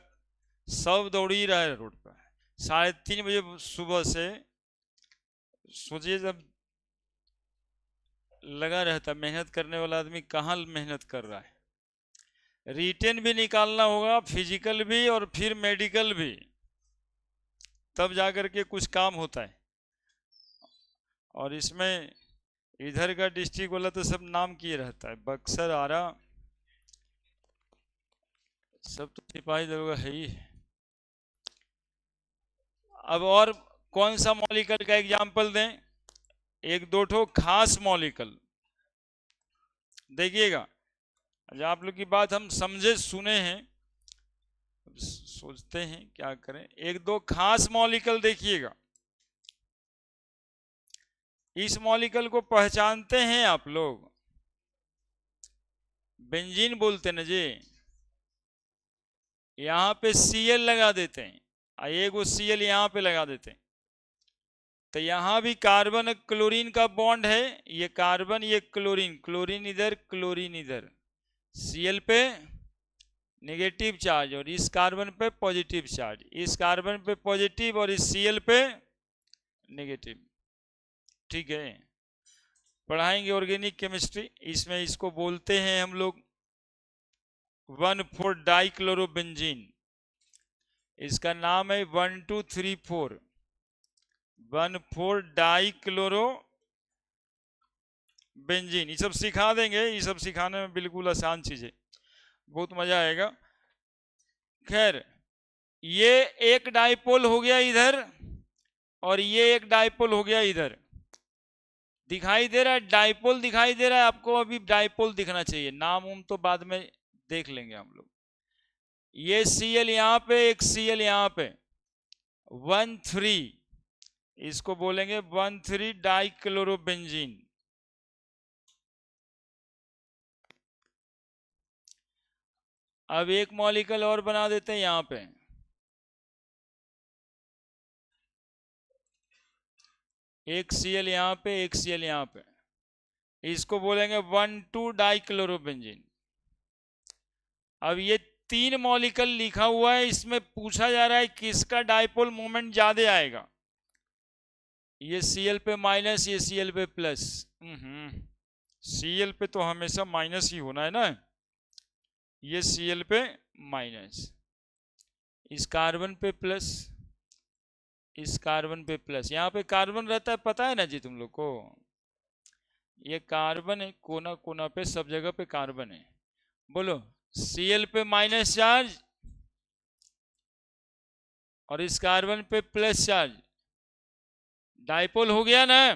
सब दौड़ ही रहा है रोड पर। 3:30 बजे सुबह से सोचिए, जब लगा रहता, मेहनत करने वाला आदमी कहाँ मेहनत कर रहा है। रिटेन भी निकालना होगा, फिजिकल भी और फिर मेडिकल भी, तब जाकर के कुछ काम होता है। और इसमें इधर का डिस्ट्रिक्ट वाला तो सब नाम किए रहता है, बक्सर आरा सब तो सिपाही दरोगा है ही। अब और कौन सा मॉलिक्यूल का एग्जाम्पल दें? एक दो ठो खास मॉलिक्यूल देखिएगा। अच्छा, आप लोग की बात हम समझे सुने हैं, सोचते हैं क्या करें। एक दो खास मॉलिक्यूल देखिएगा। इस मॉलिक्यूल को पहचानते हैं आप लोग? बेंजीन बोलते ना जी। यहाँ पे Cl लगा देते हैं, एक वो Cl यहाँ पे लगा देते हैं, तो यहाँ भी कार्बन क्लोरीन का बॉन्ड है। ये कार्बन ये क्लोरीन, क्लोरीन इधर क्लोरीन इधर, Cl पे नेगेटिव चार्ज और इस कार्बन पे पॉजिटिव चार्ज, इस कार्बन पे पॉजिटिव और इस Cl पे नेगेटिव। ठीक है, पढ़ाएंगे ऑर्गेनिक केमिस्ट्री, इसमें इसको बोलते हैं हम लोग 1,4 डाइक्लोरोबेंजीन। इसका नाम है 1 2 3 4 1,4 डाइक्लोरो बेंजीन। ये सब सिखा देंगे, ये सब सिखाने में बिल्कुल आसान चीज है, बहुत मजा आएगा। खैर, ये एक डाइपोल हो गया इधर, और ये एक डाइपोल हो गया इधर, दिखाई दे रहा है, डाइपोल दिखाई दे रहा है आपको, अभी डाइपोल दिखना चाहिए, नाम उम तो बाद में देख लेंगे हम लोग। ये Cl यहां पे, एक Cl यहां पे, 1,3, इसको बोलेंगे 1,3 डाइक्लोरोबेंजीन। अब एक मॉलिक्यूल और बना देते हैं यहां पे, एक Cl यहां पे, एक Cl यहां पे, इसको बोलेंगे 1,2 डाइक्लोरोबेंजीन। अब ये 3 मॉलिक्यूल लिखा हुआ है, इसमें पूछा जा रहा है किसका डाइपोल मोमेंट ज्यादा आएगा। ये Cl पे माइनस, ये Cl पे प्लस। Cl पे तो हमेशा माइनस ही होना है ना, ये Cl पे माइनस, इस कार्बन पे प्लस, इस कार्बन पे प्लस, यहाँ पे कार्बन रहता है, पता है ना जी तुम लोग को, ये कार्बन है, कोना कोना पे सब जगह पे कार्बन है। बोलो, Cl पे माइनस चार्ज और इस कार्बन पे प्लस चार्ज, डाइपोल हो गया ना।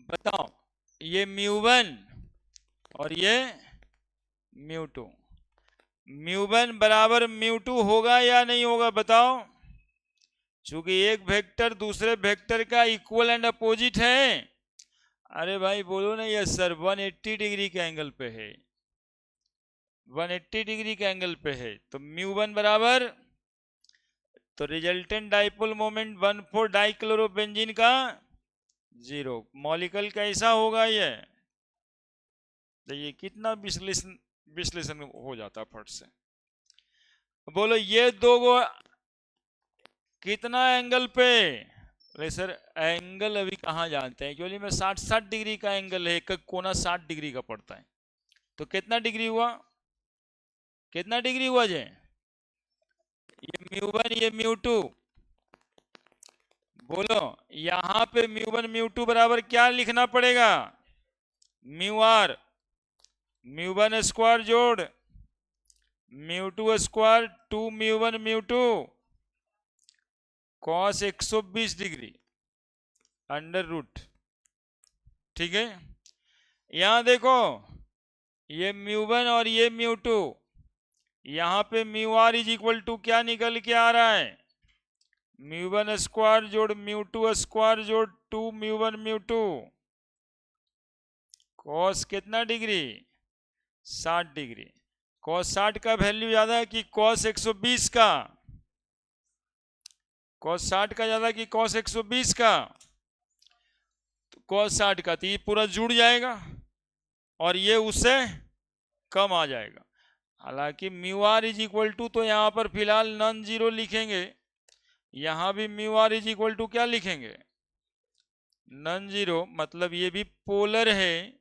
बताओ, ये μ1 और ये μ2, μ1 बराबर μ2 होगा या नहीं होगा बताओ, चूंकि एक वेक्टर दूसरे वेक्टर का इक्वल एंड अपोजिट है। अरे भाई बोलो ना यस सर, 180 डिग्री के एंगल पे है, 180 डिग्री के एंगल पे है, तो μ1 बराबर, तो रिजल्टेंट डाइपोल मोमेंट 1,4 डाइक्लोरोबेंजीन का 0। मॉलिक्यूल कैसा होगा ये, देखिए कितना विश्लेषण विश्लेषण हो जाता फट से। बोलो ये दो गो कितना एंगल पे, अरे सर एंगल अभी कहाँ जानते हैं, एक्चुअली में 60 डिग्री का एंगल है, एक कोना 60 डिग्री का पड़ता है, तो कितना डिग्री हुआ, कितना डिग्री हुआ जे, ये μ1 ये μ2। बोलो यहां पे μ1 μ2 बराबर क्या लिखना पड़ेगा, μr, μ1 स्क्वायर जोड़ μ2 square 2 μ1 μ2 cos 120 degree under root. ठीक है, यहां देखो ये μ1 और ये μ2, यहां पे μr इज इक्वल टू क्या निकल के आ रहा है, μ1 स्क्वायर जोड़ μ2 स्क्वायर जोड़ 2 μ1 μ2 cos कितना डिग्री, 60 डिग्री। cos 60 का वैल्यू ज्यादा है कि cos 120 का, cos 60 का ज्यादा कि cos 120 का, तो cos 60 का, तो ये पूरा जुड़ जाएगा और ये उससे कम आ जाएगा। हालांकि μr इज इक्वल टू, तो यहां पर फिलहाल नॉन जीरो लिखेंगे, यहां भी μr इज इक्वल टू क्या लिखेंगे, नॉन जीरो, मतलब ये भी पोलर है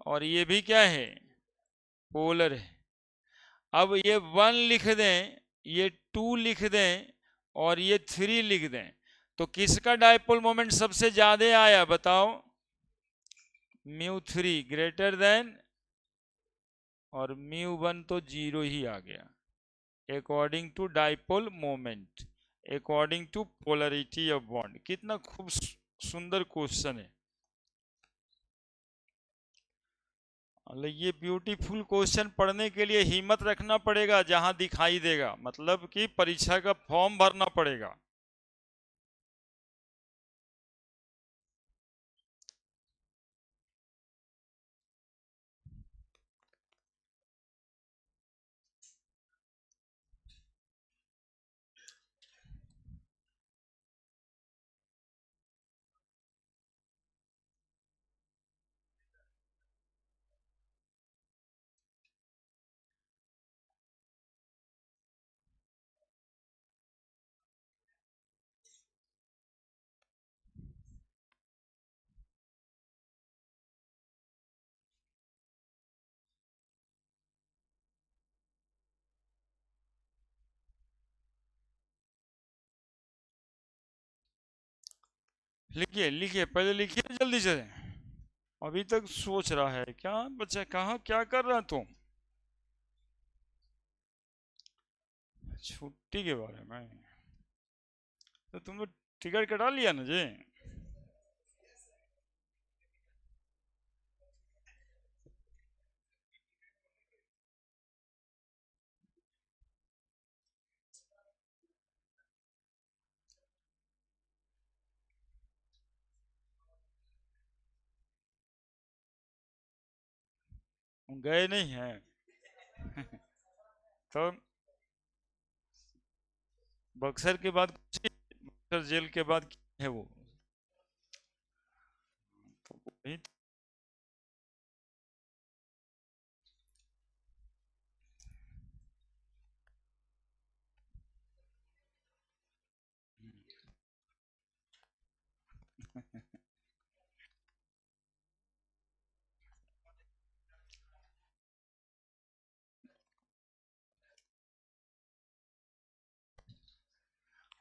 और ये भी क्या है, पोलर है। अब ये 1 लिख दें, ये 2 लिख दें और ये 3 लिख दें, तो किसका डाइपोल मोमेंट सबसे ज्यादा आया बताओ, μ3 ग्रेटर देन, और μ1 तो 0 ही आ गया, according to dipole moment, according to polarity of bond. कितना खूब सुंदर क्वेश्चन है, ये ब्यूटीफुल क्वेश्चन पढ़ने के लिए हिम्मत रखना पड़ेगा, जहां दिखाई देगा, मतलब कि परीक्षा का फॉर्म भरना पड़ेगा। लिखिए लिखिए, पहले लिखिए जल्दी से, अभी तक सोच रहा है क्या बच्चा, कहाँ क्या कर रहा तुम, छुट्टी के बारे में। तो तुम लोग टिकट कटा लिया ना जी? गए नहीं हैं? तो बक्सर के बाद बक्सर जेल के बाद क्या है वो? तो वही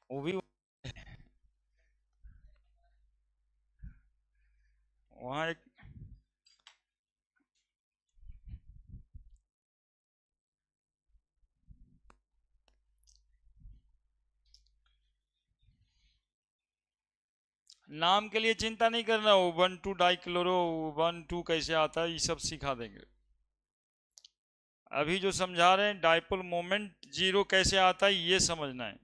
वो भी वहाँ एक नाम के लिए चिंता नहीं करना, वो 1,2 डाइक्लोरो 1,2 कैसे आता है ये सब सिखा देंगे। अभी जो समझा रहे हैं डाइपोल मोमेंट जीरो कैसे आता है ये समझना है।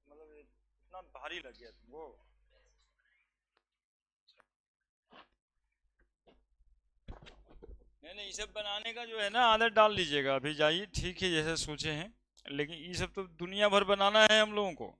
मतलब इतना भारी लग गया तुमको? नहीं नहीं, ये सब बनाने का जो है ना आदत डाल लीजिएगा। अभी जाइए, ठीक है जैसे सोचे हैं, लेकिन ये सब तो दुनिया भर बनाना है हम लोगों को।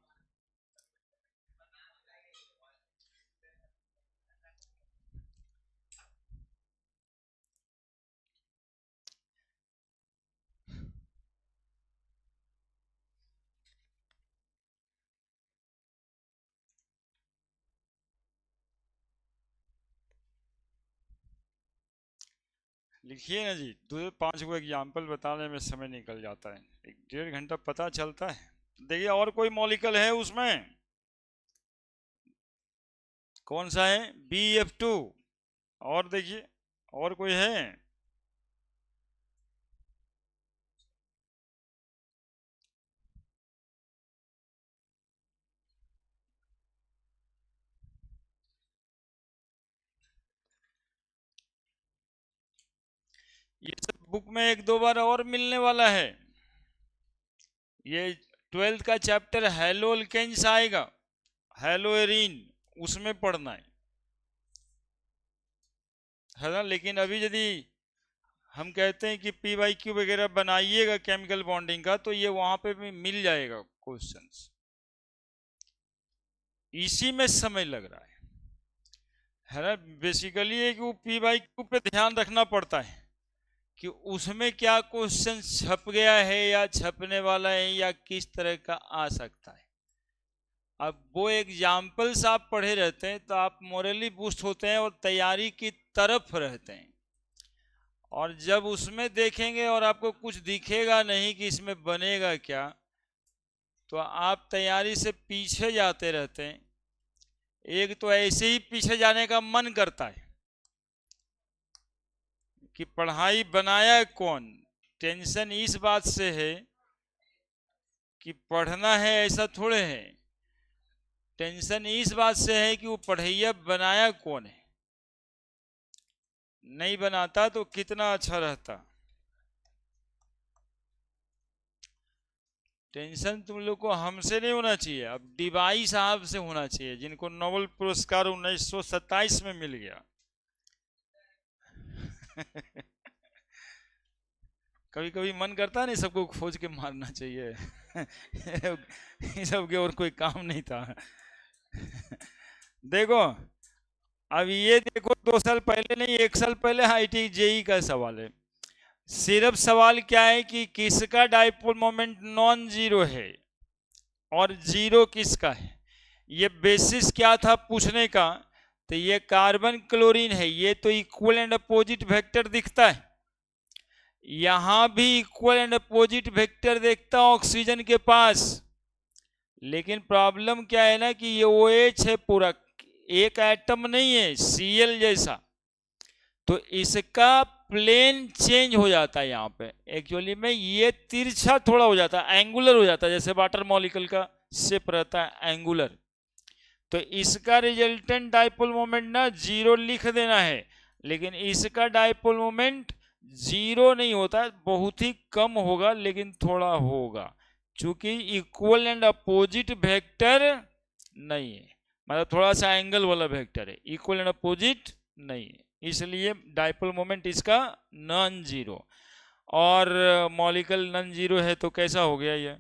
लिखिए ना जी, 2 5 को एग्जाम्पल बताने में समय निकल जाता है, 1 1.5 घंटा पता चलता है। देखिए और कोई मॉलिक्यूल है उसमें? कौन सा है? BF2। और देखिए, और कोई है? ये सब बुक में 1 2 बार और मिलने वाला है। ये 12th का चैप्टर हेलो एल्केन्स आएगा, हेलो एरीन, उसमें पढ़ना है ना। लेकिन अभी यदि हम कहते हैं कि पी वाई क्यू वगैरह बनाइएगा केमिकल बॉन्डिंग का, तो ये वहां पे भी मिल जाएगा क्वेश्चंस। इसी में समय लग रहा है ना। बेसिकली है कि वो पी वाई क्यू पे ध्यान रखना पड़ता है कि उसमें क्या क्वेश्चन छप गया है या छपने वाला है या किस तरह का आ सकता है। अब वो एग्जाम्पल्स आप पढ़े रहते हैं तो आप मोरली बूस्ट होते हैं और तैयारी की तरफ रहते हैं। और जब उसमें देखेंगे और आपको कुछ दिखेगा नहीं कि इसमें बनेगा क्या, तो आप तैयारी से पीछे जाते रहते हैं। एक तो ऐसे ही पीछे जाने का मन करता है कि पढ़ाई बनाया कौन। टेंशन इस बात से है कि पढ़ना है ऐसा थोड़े है, टेंशन इस बात से है कि वो पढ़ैया बनाया कौन है। नहीं बनाता तो कितना अच्छा रहता। टेंशन तुम लोग को हमसे नहीं होना चाहिए, अब डीवाई साहब से होना चाहिए, जिनको नोबेल पुरस्कार 1927 में मिल गया। कभी कभी मन करता नहीं सबको खोज के मारना चाहिए। ये सब के और कोई काम नहीं था। देखो, अब ये देखो 2 साल पहले नहीं, 1 साल पहले आईटी जेई का सवाल है। सिर्फ सवाल क्या है कि किसका डाइपोल मोमेंट नॉन जीरो है और जीरो किसका है। ये बेसिस क्या था पूछने का, तो ये कार्बन क्लोरीन है, ये तो इक्वल एंड अपोजिट वेक्टर दिखता है। यहां भी इक्वल एंड अपोजिट वेक्टर देखता ऑक्सीजन के पास। लेकिन प्रॉब्लम क्या है ना कि ये OH है पूरा, एक एटम नहीं है Cl जैसा, तो इसका प्लेन चेंज हो जाता है। यहाँ पे एक्चुअली में ये तिरछा थोड़ा हो जाता है, एंगुलर हो जाता है, जैसे वाटर मॉलिक्यूल का शेप रहता है एंगुलर। तो इसका रिजल्टेंट डाइपोल मोमेंट ना जीरो लिख देना है, लेकिन इसका डाइपोल मोमेंट जीरो नहीं होता, बहुत ही कम होगा लेकिन थोड़ा होगा, क्योंकि इक्वल एंड अपोजिट वेक्टर नहीं है, मतलब थोड़ा सा एंगल वाला वेक्टर है, इक्वल एंड अपोजिट नहीं है, इसलिए डाइपोल मोमेंट इसका नॉन जीरो। और मॉलिक्यूल नॉन जीरो है तो कैसा हो गया ये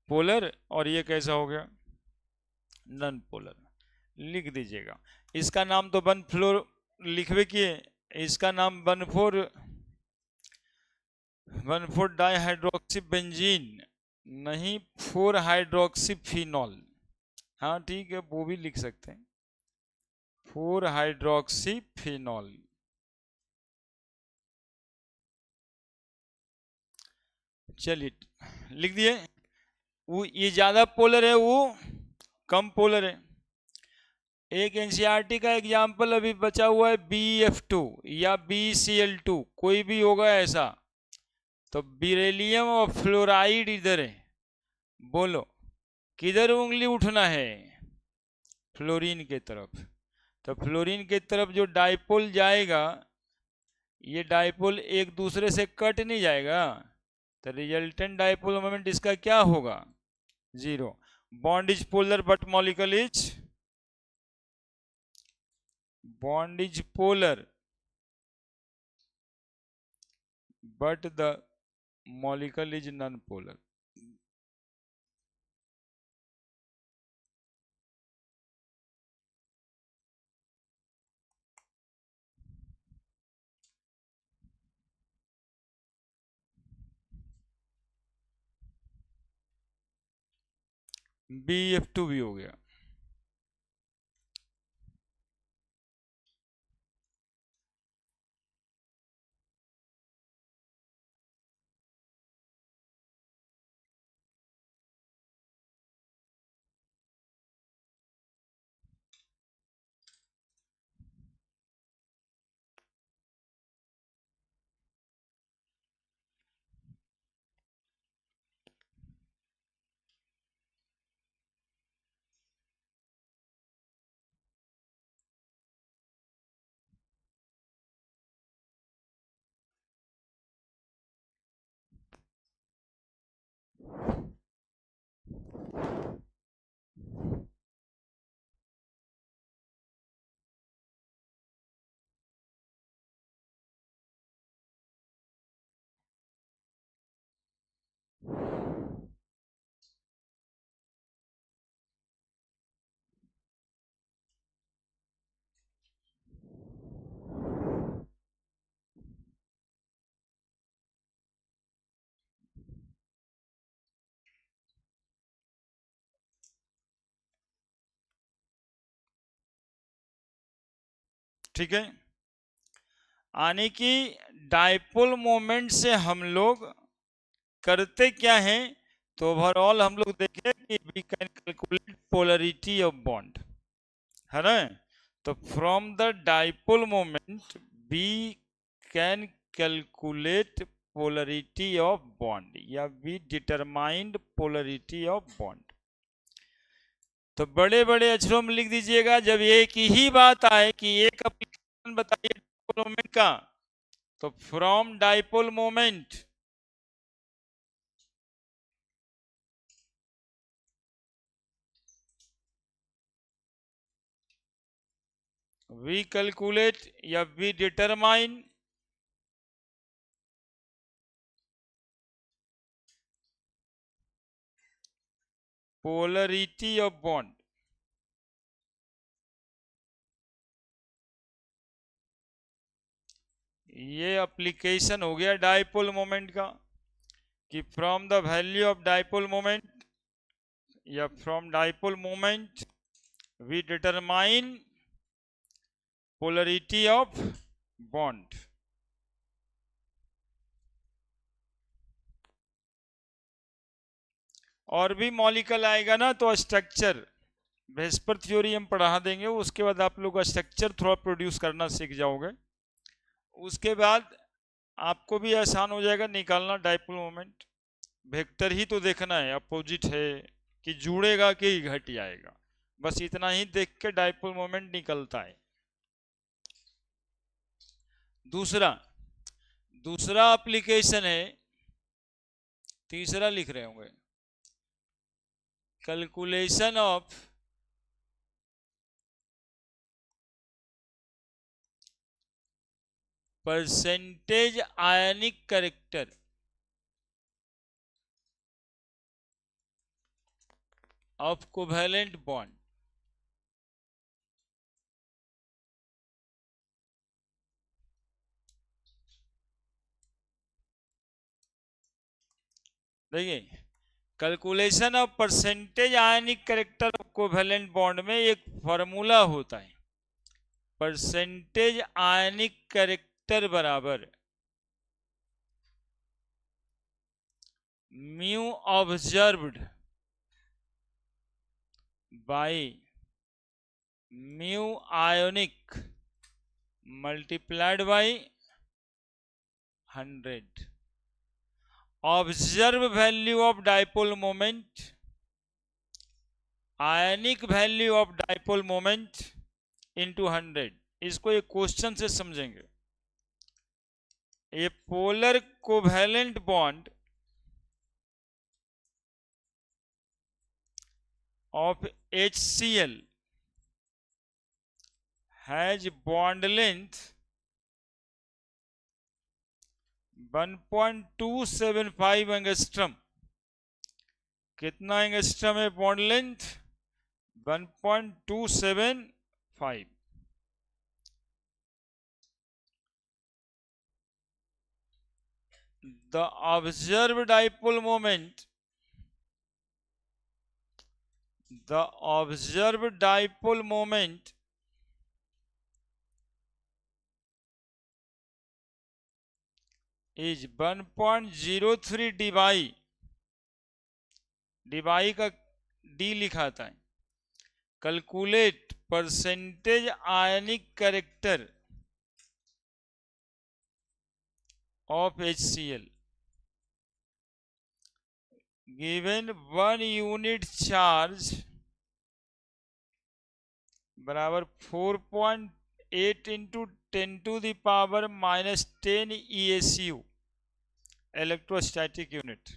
पोलर, और ये कैसा हो गया नॉन पोलर। लिख दीजिएगा, इसका नाम तो वन फ्लोर लिखवे किए, इसका नाम वन फोर डाईहाइड्रोक्सी बेंजीन, नहीं 4 हाइड्रोक्सी फिनॉल। हाँ ठीक है, वो भी लिख सकते हैं, 4 हाइड्रोक्सी फिनॉल। चलिए लिख दिए। वो ये ज्यादा पोलर है, वो कम पोलर है। एक एनसीईआरटी का एग्जाम्पल अभी बचा हुआ है BF2 या BCl2, कोई भी होगा ऐसा। तो बेरिलियम और फ्लोराइड इधर है, बोलो किधर उंगली उठना है, फ्लोरीन के तरफ। तो फ्लोरीन के तरफ जो डाइपोल जाएगा, ये डाइपोल एक दूसरे से कट नहीं जाएगा, तो रिजल्टेंट डाइपोल मोमेंट इसका क्या होगा, zero. Bond is polar but molecule is, bond is polar but the molecule is non-polar। BF2 भी हो गया। ठीक है। यानी कि डाइपोल मोमेंट से हम लोग करते क्या हैं, तो ओवरऑल हम लोग देखें कि we can calculate polarity of bond, है ना। तो from the dipole moment we can calculate polarity of bond, या we determined polarity of bond. तो बड़े बड़े अक्षरों में लिख दीजिएगा, जब एक ही बात आए कि एक एप्लीकेशन बताइए डाइपोल मोमेंट का, तो from dipole moment we calculate या we determine polarity of bond. ये एप्लीकेशन हो गया डाइपोल मोमेंट का, कि from the value of dipole moment या from dipole moment we determine polarity of bond. और भी मॉलिक्यूल आएगा ना, तो स्ट्रक्चर वेस्पर थ्योरी हम पढ़ा देंगे, उसके बाद आप लोग स्ट्रक्चर थोड़ा प्रोड्यूस करना सीख जाओगे। उसके बाद आपको भी आसान हो जाएगा निकालना डाइपोल मोमेंट। वेक्टर ही तो देखना है, अपोजिट है कि जुड़ेगा कि घट जाएगा, बस इतना ही देख के डाइपोल मोमेंट निकलता है। दूसरा दूसरा एप्लीकेशन है, तीसरा लिख रहे होंगे, calculation of percentage ionic character of covalent bond. देखिए, calculation of percentage ionic character of covalent bond में एक फॉर्मूला होता है, परसेंटेज आयनिक कैरेक्टर बराबर mu observed by mu ionic multiplied by 100। Observe value of dipole moment, ionic value of dipole moment into 100। इसको एक क्वेश्चन से समझेंगे। ये polar covalent bond of HCl has bond length 1.275 angstrom. कितना एंगस्ट्रम है bond length? 1.275। The observed dipole moment, the observed dipole moment is 1.03 Dibai, Dibai का डी लिखा था। Calculate percentage ionic character of HCl given 1 unit charge बराबर 4.8 इंटू 10⁻⁻10 ESU इलेक्ट्रोस्टैटिक यूनिट।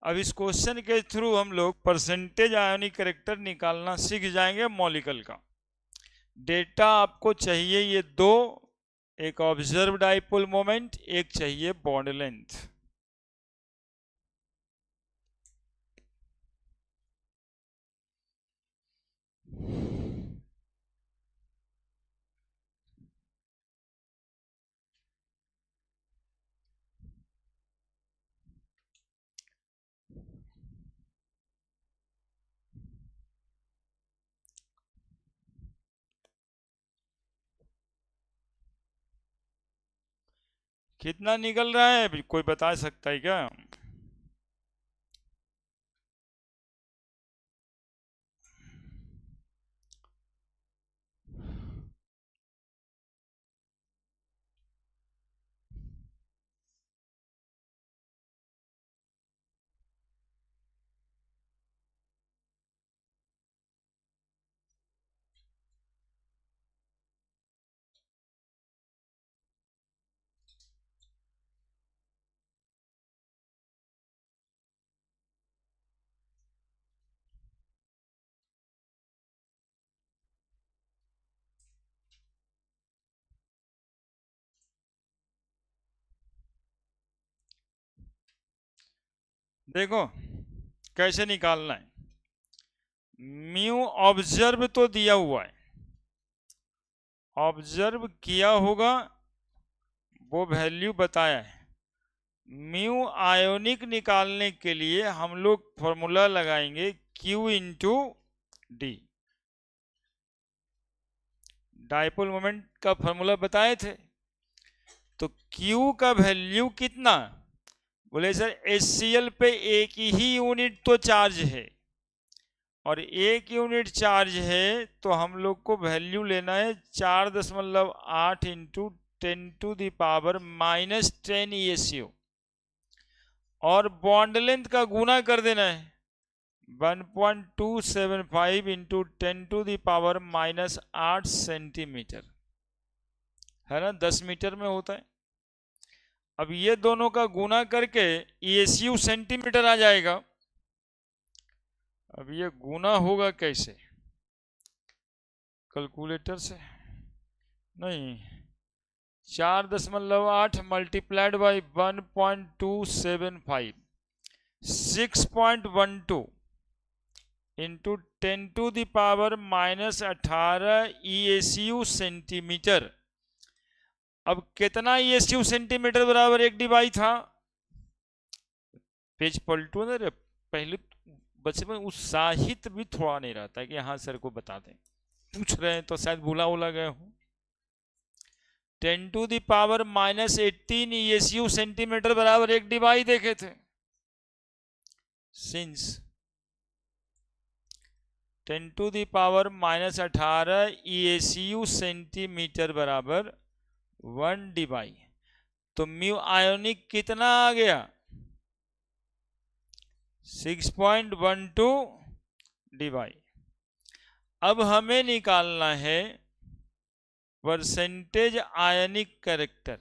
अब इस क्वेश्चन के थ्रू हम लोग परसेंटेज आयनिक कैरेक्टर निकालना सीख जाएंगे मॉलिक्यूल का। डेटा आपको चाहिए ये दो, एक ऑब्जर्व डाइपोल मोमेंट, एक चाहिए बॉन्ड लेंथ। कितना निकल रहा है अभी, कोई बता सकता है क्या? देखो कैसे निकालना है। म्यू ऑब्जर्व तो दिया हुआ है, ऑब्जर्व किया होगा वो वैल्यू बताया है। म्यू आयोनिक निकालने के लिए हम लोग फॉर्मूला लगाएंगे Q into D. Dipole moment का फॉर्मूला बताए थे। तो Q का वैल्यू कितना? बोले सर HCl पे एक ही यूनिट तो चार्ज है, और एक यूनिट चार्ज है तो हम लोग को वैल्यू लेना है 4.8 इंटू 10⁻⁻10 ESU, और बॉन्ड लेंथ का गुना कर देना है 1.275 इंटू 10⁻⁻8 सेंटीमीटर, है ना, 10 मीटर में होता है। अब ये दोनों का गुना करके ESU सेंटीमीटर आ जाएगा। अब ये गुना होगा कैसे? कैलकुलेटर से नहीं, 4.8 multiplied by 1.275, 6.12 into 10⁻⁻18 ESU centimetre. अब कितना ESU सेंटीमीटर बराबर एक डिवाई था? पेज पलटू ना रे, पहले बच्चे में उत्साहित भी थोड़ा नहीं रहता है कि हाँ सर को बता दें, पूछ रहे हैं तो शायद भूला उला गए हो। 10⁻⁻18 ESU सेंटीमीटर बराबर एक डिवाई देखे थे। सिंस 10⁻⁻18 ESU सेंटीमीटर बराबर 1 डिवाई, तो म्यू आयोनिक कितना आ गया? 6.12 डिवाई। अब हमें निकालना है परसेंटेज आयनिक कैरेक्टर।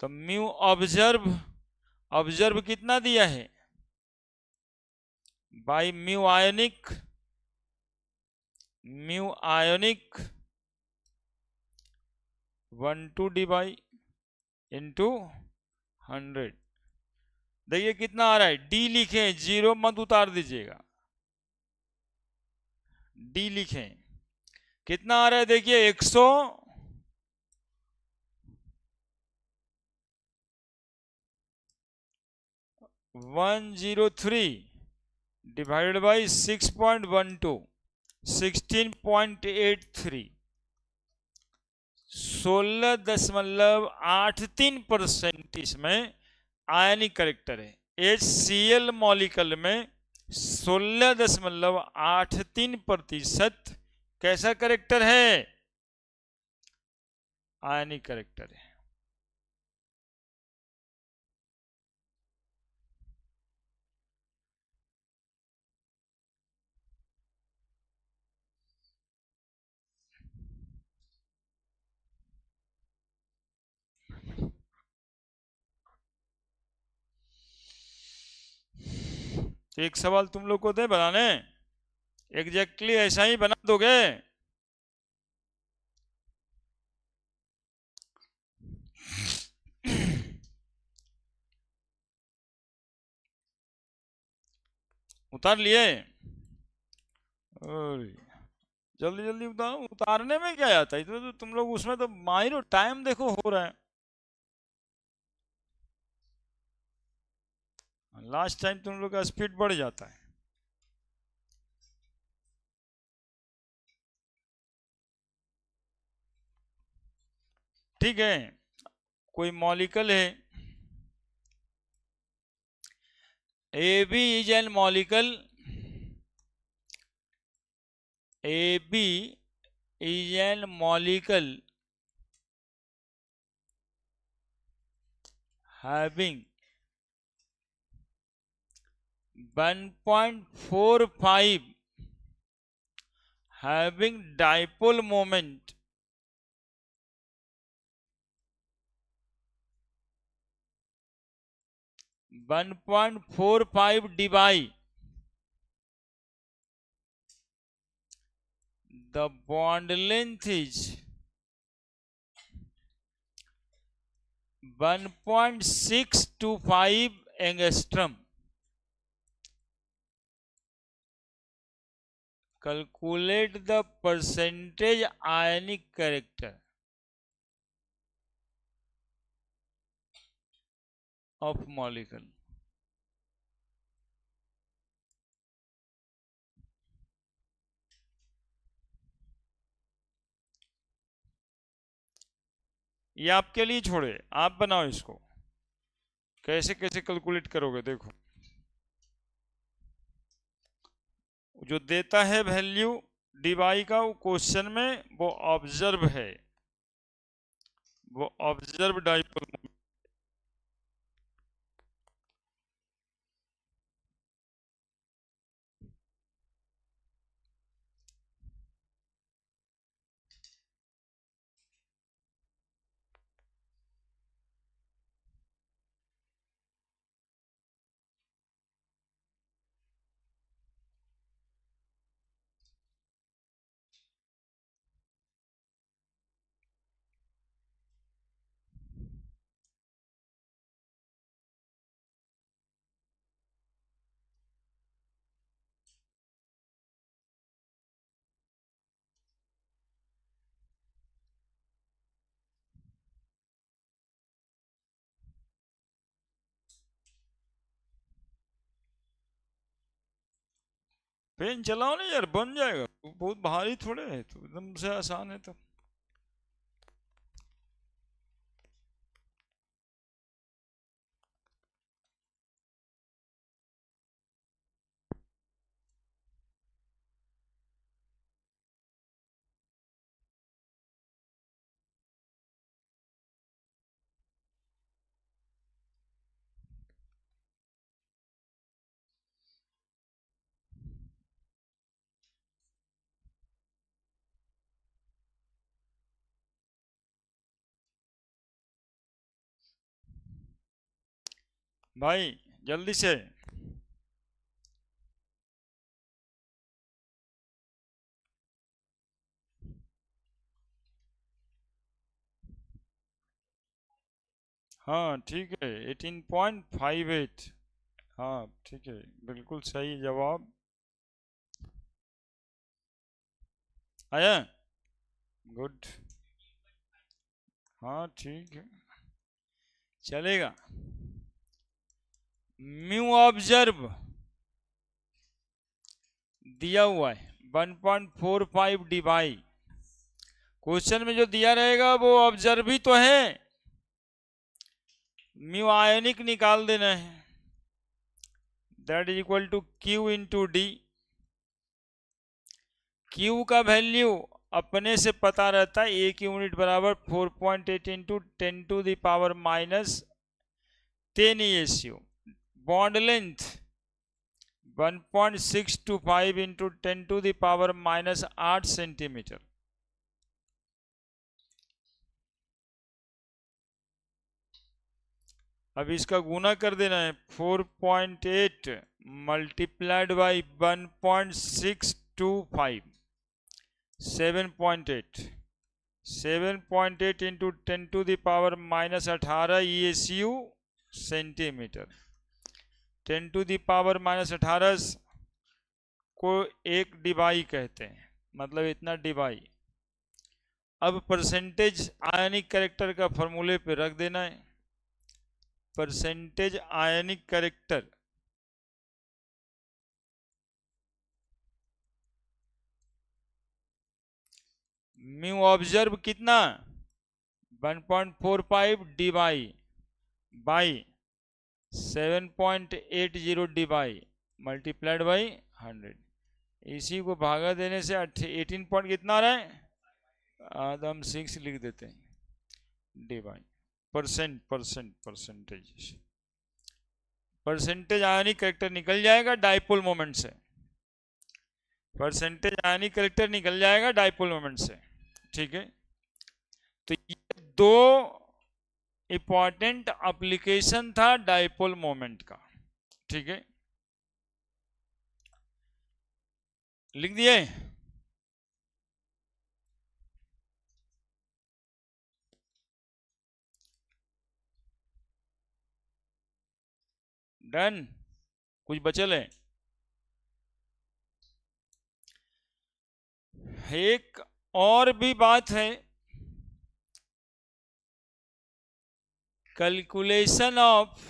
तो म्यू ऑब्जर्व, ऑब्जर्व कितना दिया है by mu ionic, mu ionic 1 divide into 100। देखिए कितना आ रहा है, डी लिखें, जीरो मत उतार दीजिएगा, डी लिखें। कितना आ रहा है देखिए 103 डिवाइडेड बाई 6.12, 16.83, 16.83% इसमें आयनिक कैरेक्टर है। HCl मॉलिक्यूल में 16.83% कैसा कैरेक्टर है? आयनिक कैरेक्टर है। एक सवाल तुम लोग को दे बनाने, एग्जैक्टली ऐसा ही बना दोगे? उतार लिए? जल्दी जल्दी उतारो, उतारने में क्या आता है, तो तुम लोग उसमें तो माहिर हो, टाइम देखो हो रहा है। लास्ट टाइम तुम लोग का स्पीड बढ़ जाता है। ठीक है, कोई मॉलिक्यूल है, AB is an molecule, AB is an molecule having 1.45 having dipole moment 1.45 divide the bond length is 1.625 angstrom. Calculate the percentage ionic character of molecule. ये आपके लिए छोड़े, आप बनाओ इसको, कैसे कैसे कैलकुलेट करोगे देखो। जो देता है वैल्यू dy का वो क्वेश्चन में वो ऑब्जर्व है, वो ऑब्जर्व डाइपोल मोमेंट। पेन चलाओ ना यार, बन जाएगा, बहुत भारी थोड़े है, तो एकदम से आसान है। तो भाई जल्दी से। हाँ ठीक है, 18.58। हाँ ठीक है, बिल्कुल सही जवाब आया। गुड, हाँ ठीक है, चलेगा। म्यू ऑब्जर्व दिया हुआ है 1.45 डिवाई, क्वेश्चन में जो दिया रहेगा वो ऑब्जर्व ही तो है, म्यू आयनिक निकाल देना है, that is equal to Q into D. Q का वैल्यू अपने से पता रहता है, ए की यूनिट बराबर 4.8 into 10⁻10 ESU। Bond length 1.625 into 10⁻8 centimetre. अब इसका गुना कर देना है, 4.8 multiplied by 1.625, 7.8, 7.8 into 10⁻18 ESU centimetre. 10⁻18 को एक डिवाई कहते हैं, मतलब इतना डिवाई। अब परसेंटेज आयनिक कैरेक्टर का फॉर्मूले पे रख देना है, percentage ionic character mu observe कितना 1.45 बाई 7.80 डिवाई मल्टीप्लाइड बाई 100। इसी को भागा देने से 18 पॉइंट कितना आ रहा है, हम 6 लिख देते हैं डिवाई परसेंटेज आयनिक कैरेक्टर निकल जाएगा डाइपोल मोमेंट से, परसेंटेज आयनिक कैरेक्टर निकल जाएगा डाइपोल मोमेंट से। ठीक है, तो ये दो इंपॉर्टेंट एप्लीकेशन था डाइपोल मोमेंट का। ठीक है, लिख दिए। डन, कुछ बचल है? एक और भी बात है, calculation of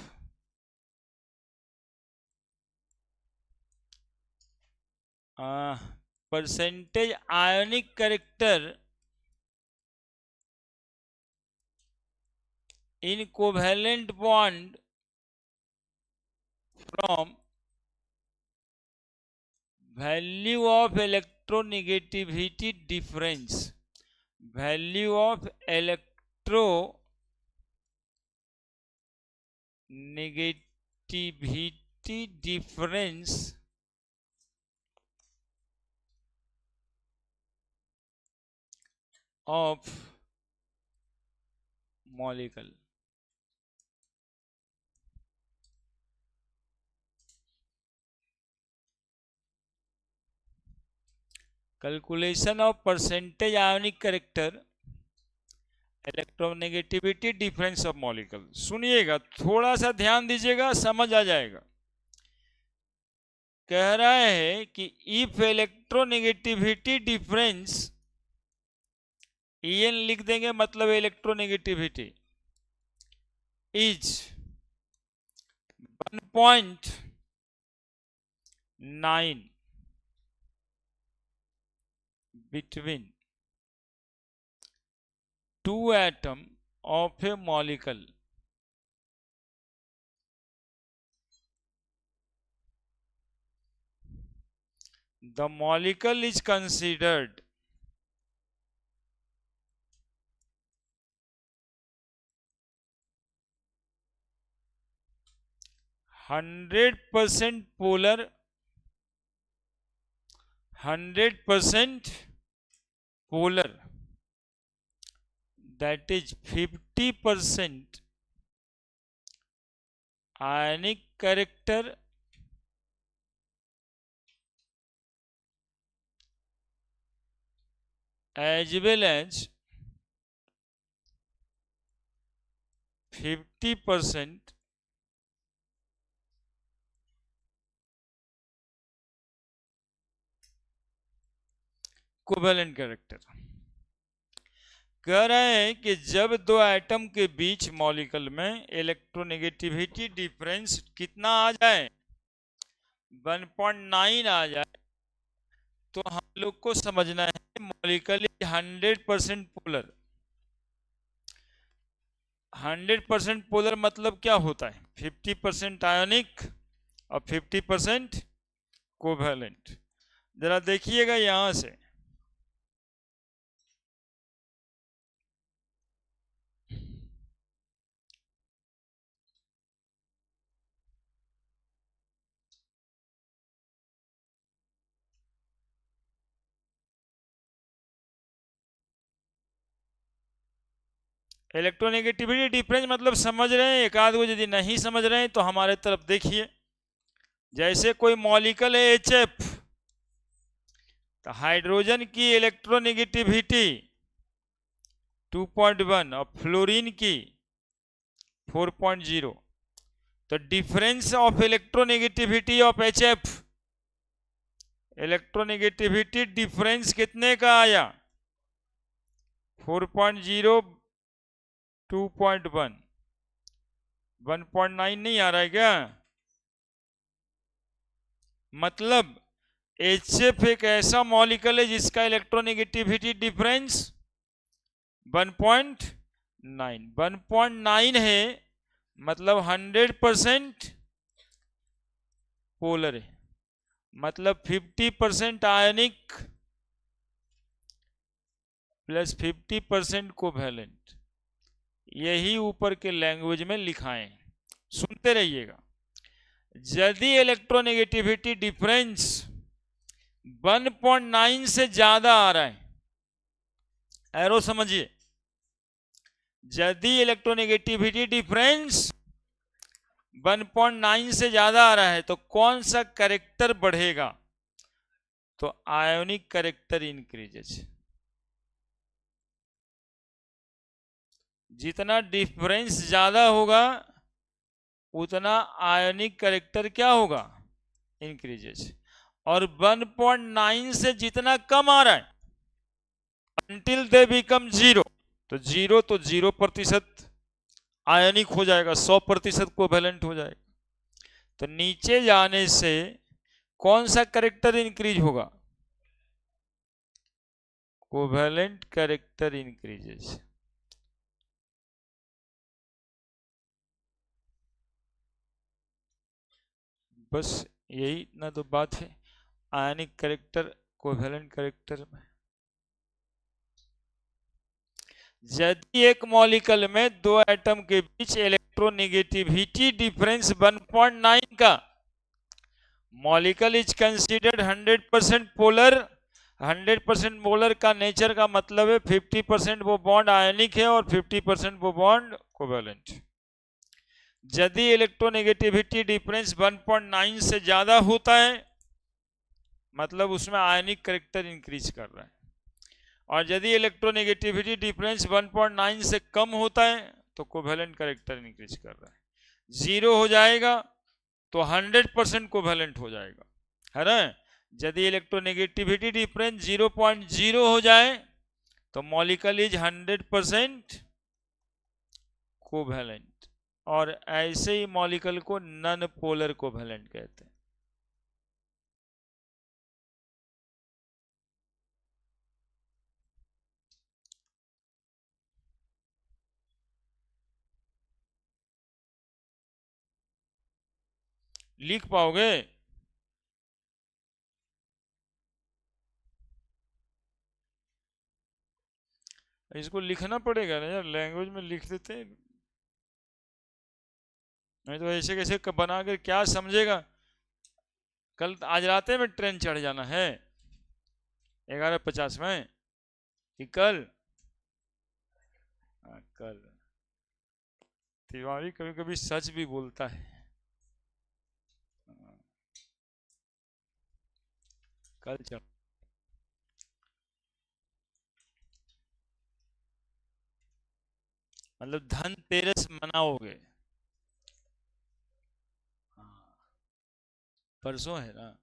percentage ionic character in covalent bond from value of electronegativity difference, value of electronegativity difference of molecule। Calculation of percentage ionic character electronegativity difference of molecule. सुनिएगा, थोड़ा सा ध्यान दीजिएगा, समझ आ जाएगा। कह रहा है कि इफ इलेक्ट्रोनेगेटिविटी डिफरेंस, EN लिख देंगे, मतलब electronegativity is 1.9 between two atoms of a molecule, the molecule is considered %100% polar, 100% polar, that is 50% ionic character as well as 50% covalent character. कह रहे हैं कि जब दो एटम के बीच मॉलिक्यूल में इलेक्ट्रोनेगेटिविटी डिफरेंस कितना आ जाए, 1.9 आ जाए, तो हम लोग को समझना है मॉलिक्यूल 100% पोलर। 100% पोलर मतलब क्या होता है, 50% आयोनिक और 50% कोवेलेंट। जरा देखिएगा यहां से, इलेक्ट्रोनेगेटिविटी डिफरेंस मतलब समझ रहे हैं? एक आध को यदि नहीं समझ रहे हैं तो हमारे तरफ देखिए। जैसे कोई मॉलिक्यूल है HF, तो हाइड्रोजन की इलेक्ट्रोनेगेटिविटी 2.1 और फ्लोरीन की 4.0, तो difference of electronegativity of HF, electronegativity difference कितने का आया, 4.0 2.1, 1.9 नहीं आ रहा है क्या? मतलब HF एक ऐसा मॉलिक्यूल है जिसका इलेक्ट्रोनेगेटिविटी डिफरेंस 9, 1.9 है, मतलब 100% पोलर है, मतलब 50% आयनिक प्लस 50% कोवैलेंट। यही ऊपर के लैंग्वेज में लिखाएं, सुनते रहिएगा। यदि इलेक्ट्रोनेगेटिविटी डिफरेंस 1.9 से ज्यादा आ रहा है, एरो समझिए, यदि इलेक्ट्रोनेगेटिविटी डिफरेंस 1.9 से ज्यादा आ रहा है तो कौन सा कैरेक्टर बढ़ेगा? तो आयोनिक कैरेक्टर इंक्रीजेस। जितना डिफरेंस ज्यादा होगा उतना आयोनिक कैरेक्टर क्या होगा? इंक्रीजेस। और 1.9 से जितना कम आ रहा है, until they become 0, तो 0% आयनिक हो जाएगा, 100% कोवैलेंट हो जाएगा। तो नीचे जाने से कौन सा कैरेक्टर इंक्रीज होगा? Covalent character increases. बस यही ना तो बात है, आयनिक कैरेक्टर कोवैलेंट कैरेक्टर में। यदि एक मॉलिक्यूल में दो एटम के बीच इलेक्ट्रोनेगेटिविटी डिफरेंस 1.9 का, molecule is considered 100% polar. 100% polar का नेचर का मतलब है 50% वो बॉन्ड आयनिक है और 50% वो बॉन्ड कोवैलेंट। यदि इलेक्ट्रोनेगेटिविटी डिफरेंस 1.9 से ज्यादा होता है, मतलब उसमें आयनिक कैरेक्टर इंक्रीज कर रहा है। और यदि इलेक्ट्रोनेगेटिविटी डिफरेंस 1.9 से कम होता है तो कोवैलेंट कैरेक्टर इंक्रीज कर रहा है। 0 हो जाएगा तो 100% कोवैलेंट हो जाएगा, है ना। यदि इलेक्ट्रोनेगेटिविटी डिफरेंस 0.0 हो जाए तो मॉलिक्यूल इज 100% कोवैलेंट। और ऐसे ही मॉलिक्यूल को नॉन पोलर कोवैलेंट कहते हैं। लिख पाओगे? इसको लिखना पड़ेगा ना यार, लैंग्वेज में लिख देते हैं, नहीं तो ऐसे कैसे बना कर क्या समझेगा। कल आज रात में ट्रेन चढ़ जाना है 11:50 में कि कल? कल। तिवारी कभी कभी सच भी बोलता है। कल चढ़, मतलब धनतेरस मनाओगे? हाँ, परसों है ना।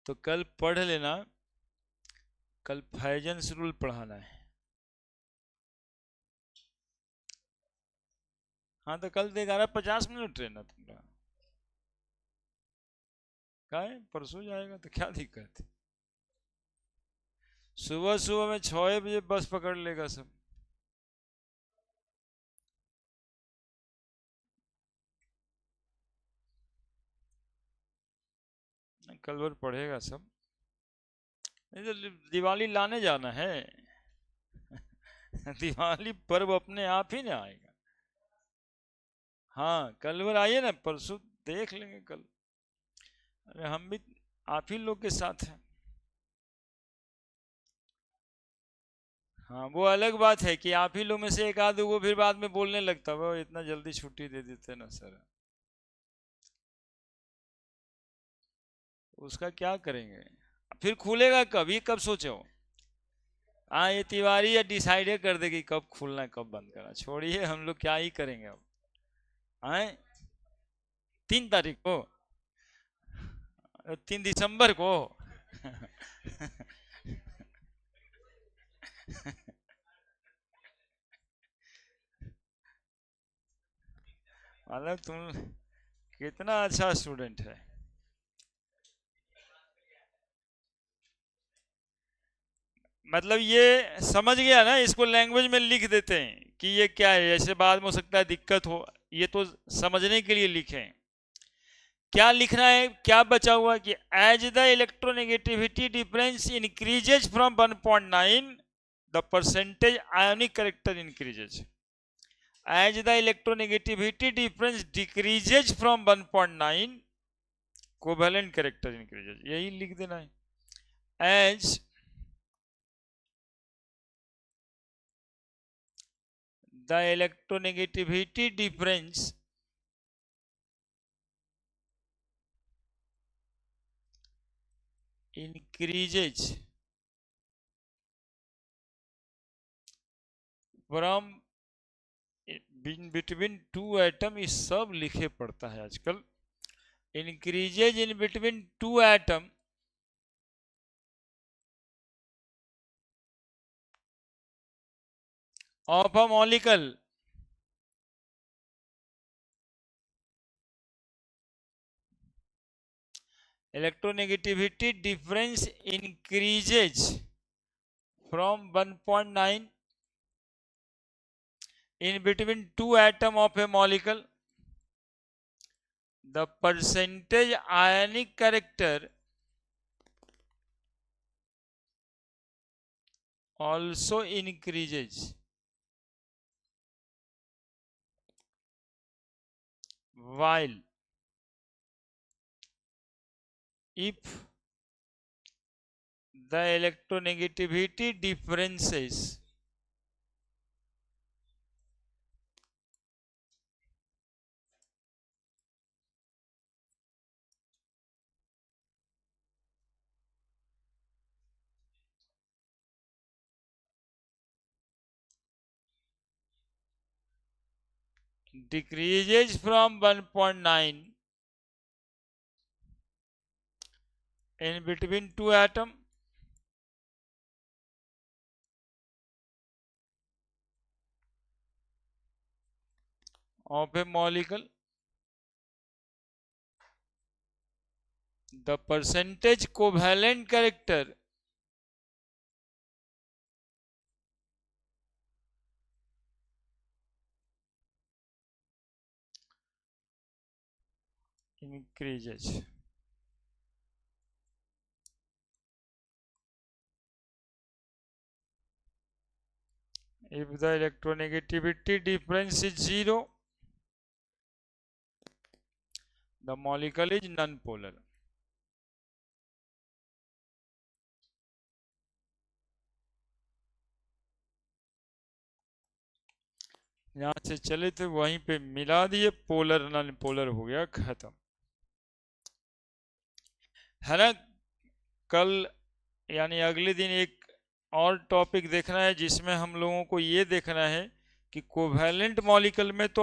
तो कल पढ़ लेना, कल फैजन्स रूल पढ़ाना है। हाँ तो कल तो 11:50 ट्रेन है तुम्हारा। क्या है, परसों जाएगा तो क्या दिक्कत है? सुबह सुबह में 6 बजे बस पकड़ लेगा सब। कल भर पढ़ेगा सब, नहीं तो दिवाली लाने जाना है। दिवाली पर्व अपने आप ही ना आएगा। हाँ कल भर आइए ना, परसों देख लेंगे कल। अरे हम भी आप ही लोग के साथ हैं। हाँ वो अलग बात है कि आप ही लोग में से एक आध को फिर बाद में बोलने लगता है वो इतना जल्दी छुट्टी दे देते ना सर, उसका क्या करेंगे? फिर खुलेगा कभी, कब सोचे हो? हाँ ये तिवारी या डिसाइड कर दे कि कब खुलना है कब बंद करना, छोड़िए हम लोग क्या ही करेंगे अब। आए 3 तारीख को, 3 दिसंबर को। मतलब तुम कितना अच्छा स्टूडेंट है। मतलब ये समझ गया ना, इसको लैंग्वेज में लिख देते हैं कि ये क्या है, ऐसे बाद में हो सकता है दिक्कत हो, ये तो समझने के लिए लिखे हैं। क्या लिखना है, क्या बचा हुआ कि as the electronegativity difference increases from 1.9 the percentage ionic character increases, as the electronegativity difference decreases from 1.9 covalent character increases, यही लिख देना है। As the electronegativity difference increases from in between two atom, ये सब लिखे पड़ता है आजकल। increases in between two atom of a molecule electronegativity difference increases from 1.9 in between two atom of a molecule, the percentage ionic character also increases while if the electronegativity differences decreases from 1.9 in between two atom, of a molecule, the percentage covalent character increases. If the electronegativity difference is 0, the molecule is non-polar. यहां से चले थे वहीं पे मिला दिए, पोलर नॉन पोलर हो गया, खत्म है ना। कल यानी अगले दिन एक और टॉपिक देखना है जिसमें हम लोगों को ये देखना है कि कोवैलेंट मॉलिक्यूल में तो